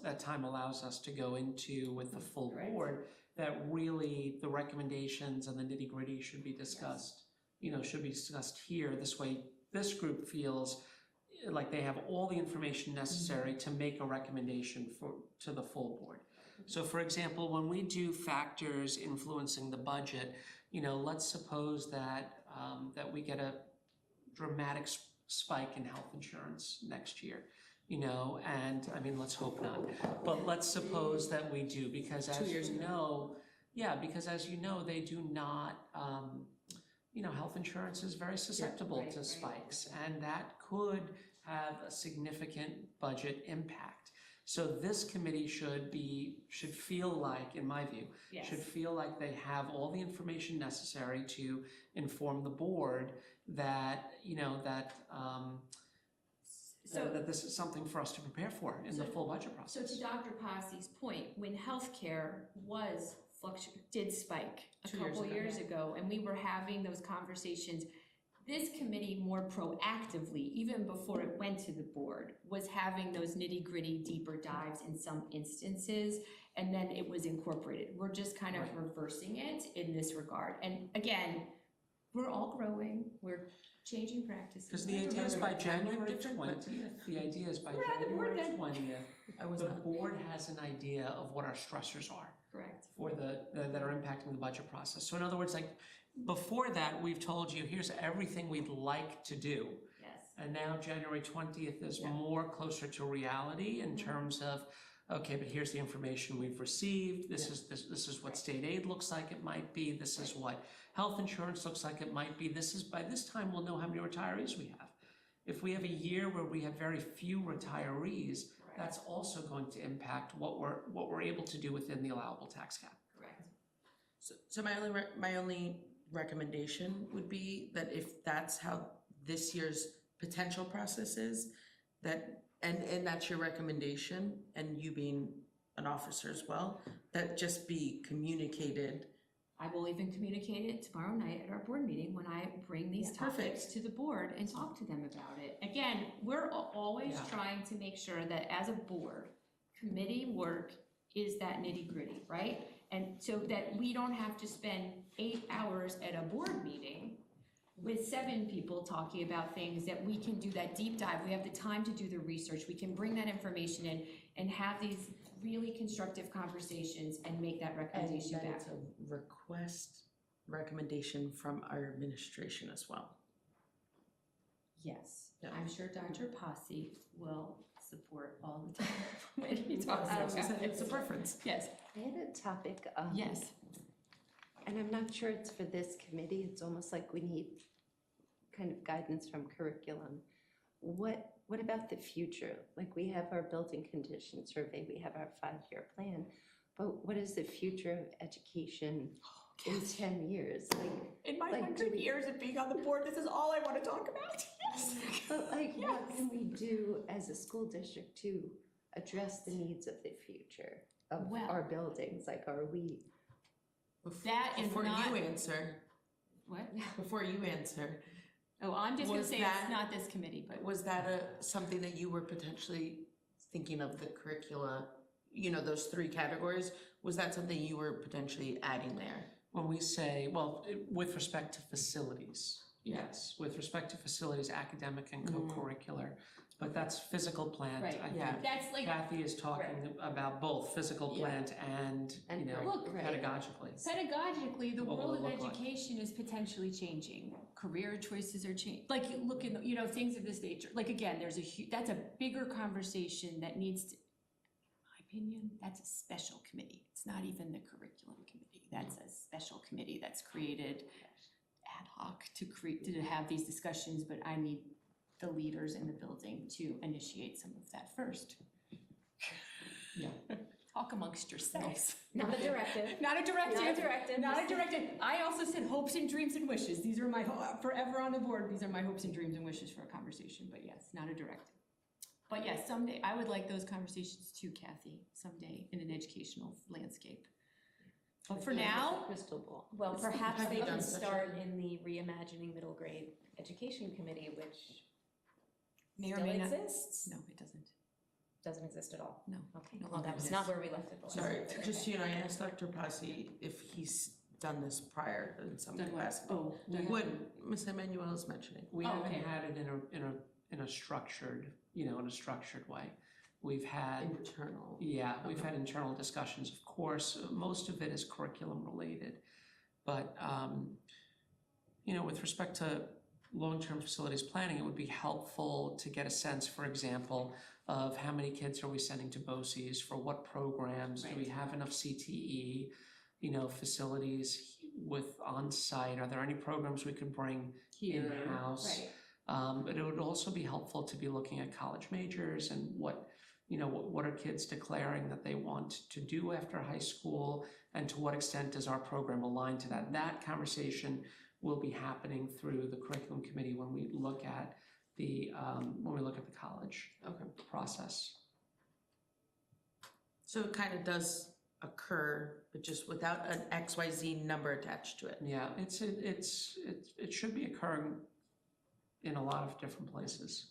that time allows us to go into with the full Correct. board, that really the recommendations and the nitty-gritty should be discussed, should be discussed here. This way, this group feels like they have all the information necessary to make a recommendation to the full board. So for example, when we do factors influencing the budget, let's suppose that we get a dramatic spike in health insurance next year, and I mean, let's hope not. But let's suppose that we do, because 2 years as you know, they do not, health insurance is very susceptible to spikes, and that could have a significant budget impact. So this committee should feel like, in my view, Yes. should feel like they have all the information necessary to inform the board that, that this is something for us to prepare for in the full budget So process. to Dr. Passy's point, when healthcare did spike a 2 years couple ago, years ago, and we were having those conversations, this committee more proactively, even before it went to the board, was having those nitty-gritty deeper dives in some instances, and then it was incorporated. We're just kind of reversing it in this regard. And again, we're all growing, we're changing practices. Because the idea is by January different, but- 20th, the idea is by We're on the board January then. 20th, I was the not. board has an idea of what our stressors are Correct. for that are impacting the budget process. So in other words, like, before that, we've told you, here's everything we'd like to do. Yes. And now January 20th is more closer to reality in terms of, okay, but here's the information we've received, this is what state aid looks like it might be, this is what health insurance looks like it might be, by this time we'll know how many retirees we have. If we have a year where we have very few retirees, that's also going to impact what we're able to do within the allowable tax cap. Correct. So my only recommendation would be that if that's how this year's potential process is, that, and that's your recommendation, and you being an officer as well, that just be communicated. I will even communicate it tomorrow night at our board meeting when I bring these Yeah, perfect. topics to the board and talk to them about it. Again, we're always Yeah. trying to make sure that as a board, committee work is that nitty-gritty, right? And so that we don't have to spend 8 hours at a board meeting with 7 people talking about things, that we can do that deep dive. We have the time to do the research. We can bring that information in and have these really constructive conversations and make that And recommendation that back. it's a recommendation from our administration as well. Yes, Yeah. I'm sure Dr. Passy will support all the time when he talks about It's a it. preference. Yes, I had a topic, yes. and I'm not sure it's for this committee, it's almost like we need kind of guidance from curriculum. What about the future? Like, we have our building condition survey, we have our 5-year plan, but what is the future of education in 10 years? In my Like, do 100 we- years of being on the board, this is all I want to talk about. Yes. But like, what can we do as a school district to address the needs of the future of Well- our buildings? Like, are we, That is Before not- you answer, What? before you answer, Oh, I'm just gonna Was say that- it's not this committee, but was that something that you were potentially thinking of the curricula, those 3 categories? Was that something you were potentially adding there? When we say, with respect to facilities, yes, with respect to facilities, academic and co-curricular, but that's physical plant, Right, I think. yeah. that's like Kathy is talking about both physical Yeah. plant and, And Look, pedagogically. pedagogically, the What will world it of look like? education is potentially changing. Career choices are changing, like, you look in, things of this nature. Like, again, that's a bigger conversation that needs to, in my opinion, that's a special committee. It's not even the curriculum committee. that's a special committee that's created ad hoc to have these discussions, but I need the leaders in the building to initiate some of that first. Yeah. Talk amongst yourselves. Not a directive. Not a directive. Not a directive. Not a directive. I also said hopes and dreams and wishes. These are my, forever on the board, these are my hopes and dreams and wishes for a conversation, but yes, not a directive. But yes, someday, I would like those conversations too, Kathy, someday in an educational landscape. But for now, Crystal ball. Well, perhaps Have they you can done such start in the Reimagining Middle Grade Education Committee, which may or still may not. exists. No, it doesn't. Doesn't exist at all. No. Okay, No well, longer that was exists. not where we left it the last Sorry, time. just so you know, I asked Dr. Posse if he's done this prior in some Done what? capacity. Oh, What Ms. Emmanuel is mentioning. We Oh, haven't okay. had it in a structured, in a structured way. We've had, Internal. yeah, we've had internal discussions, of course, most of it is curriculum related. But, with respect to long-term facilities planning, it would be helpful to get a sense, for example, of how many kids are we sending to BOCES, for what programs, do we have enough CTE, facilities with on-site, are there any programs we could bring in-house? Right. But it would also be helpful to be looking at college majors and what are kids declaring that they want to do after high school, and to what extent does our program align to that? That conversation will be happening through the curriculum committee when we look at the college process. So it kind of does occur, but just without an XYZ number attached to it. Yeah, it should be occurring in a lot of different places.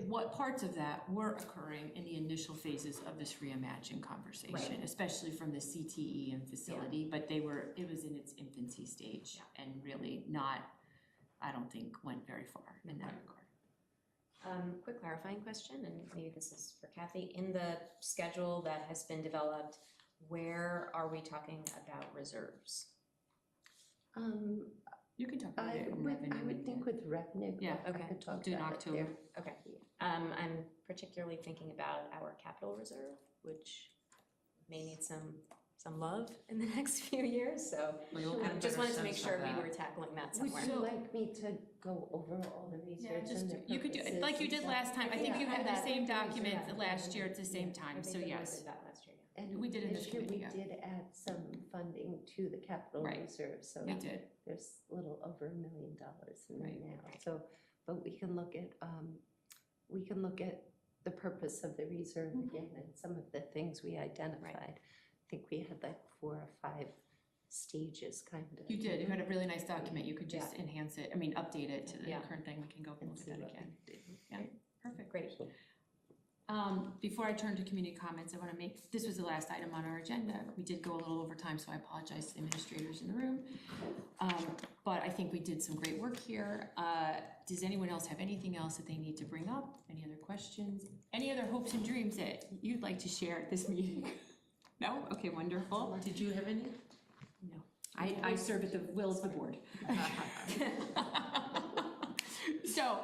What parts of that were occurring in the initial phases of this reimagine conversation, Right. especially from the CTE and facility, but it was in its infancy stage and really not, I don't think, went very far in that regard. Quick clarifying question, and maybe this is for Kathy. In the schedule that has been developed, where are we talking about reserves? You can talk about I it in would, revenue. I would think with revenue. Yeah, I okay. could talk Do it in about it October. there. Okay. I'm particularly thinking about our capital reserve, which may need some love in the next few years, so We'll get a just better wanted to make sense sure of we that. were tackling that Would somewhere. you like me to go over all the Yeah, research just, and the you could do it, purposes like you and did stuff? last time. I think Yeah, you had the that. same I think we should document have. last year at the same I time, think so that we yes. did that last year, yeah. And We did in this this year, committee, we yeah. did add some funding to the capital Right. reserve, so We did. there's a little over $1 million in Right. there now. So, but we can look at the purpose of the reserve Mm-hmm. again and some of the things we identified. I think we had like 4 or 5 stages kind of. You did, you had a really nice document, you could just enhance it, update it to the Yeah. current thing, we can go and And look at see that what again. we did. Yeah, perfect. Great. Before I turn to community comments, I wanna this was the last item on our agenda. We did go a little over time, so I apologize to administrators in the room. But I think we did some great work here. Does anyone else have anything else that they need to bring up? Any other questions? Any other hopes and dreams that you'd like to share at this meeting? No? Okay, wonderful. Did you have any? No, I serve at the will of the board. So,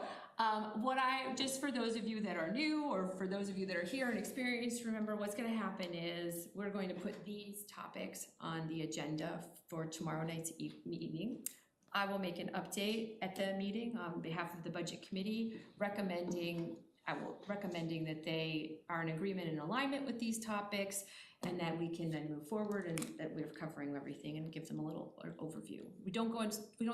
just for those of you that are new, or for those of you that are here and experienced, remember what's gonna happen is, we're going to put these topics on the agenda for tomorrow night's meeting. I will make an update at the meeting on behalf of the budget committee, recommending that they are in agreement and alignment with these topics, and that we can then move forward and that we're covering everything and give them a little overview. We don't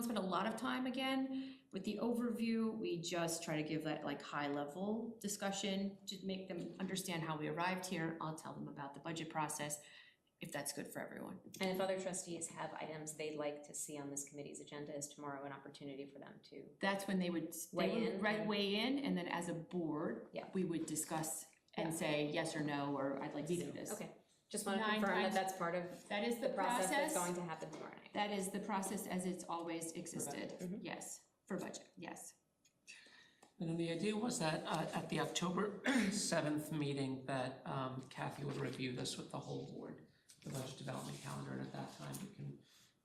spend a lot of time again with the overview, we just try to give that like high level discussion to make them understand how we arrived here. I'll tell them about the budget process, if that's good for everyone. And if other trustees have items they'd like to see on this committee's agenda, is tomorrow an opportunity for them to? That's when they would Weigh in and- weigh in, and then as a board, Yeah. we would discuss and Yeah. say yes or no, or I'd like to see this. Okay, just want to 9 confirm that times- that's part of That is the the process that's process. going to happen tomorrow night. That is the process as it's always existed. Mhm. Yes, for budget, yes. And then the idea was that at the October 7th meeting, that Kathy would review this with the whole board, the budget development calendar, and at that time, we can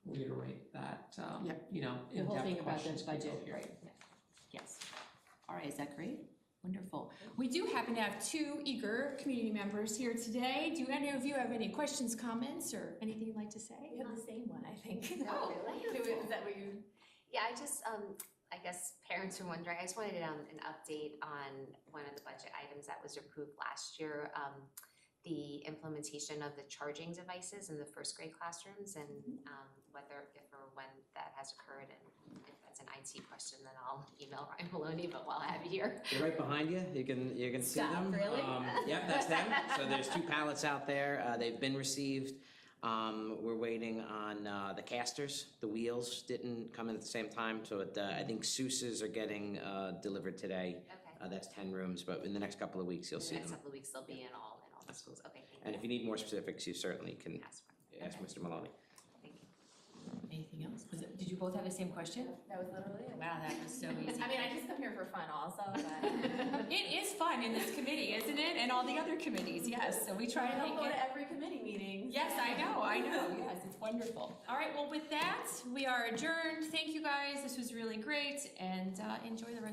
reiterate that, The whole in-depth thing about the questions can go budget, here. right? Yes. All right, is that great? Wonderful. We do happen to have two eager community members here today. Do any of you have any questions, comments, or anything you'd like to say? We have the same one, I think. Oh, Is that what you? Yeah, I just, I guess parents are wondering, I just wanted an update on one of the budget items that was approved last year, the implementation of the charging devices in the first grade classrooms and whether, if or when that has occurred, and if that's an IT question, then I'll email Ryan Maloney, but while I have you here. They're right behind you, you can see Stop, them. really? Yep, that's them. So there's 2 pallets out there, they've been received. We're waiting on the casters, the wheels didn't come in at the same time, so I think Seuss's are getting delivered today. Okay. That's 10 rooms, but in the next couple of weeks, you'll In the see next them. couple of weeks, they'll be in all the schools. Okay, thank you. And if you need more specifics, you certainly can Ask for it. ask Mr. Maloney. Thank you. Anything else? Did you both have the same question? That was literally it. Wow, that was so easy. I mean, I just come here for fun also, but. It is fun in this committee, isn't it? And all the other committees, yes. So we try to I make don't go it. to every committee meeting. Yes, I know, yes, it's wonderful. All right, well, with that, we are adjourned. Thank you guys, this was really great, and enjoy the rest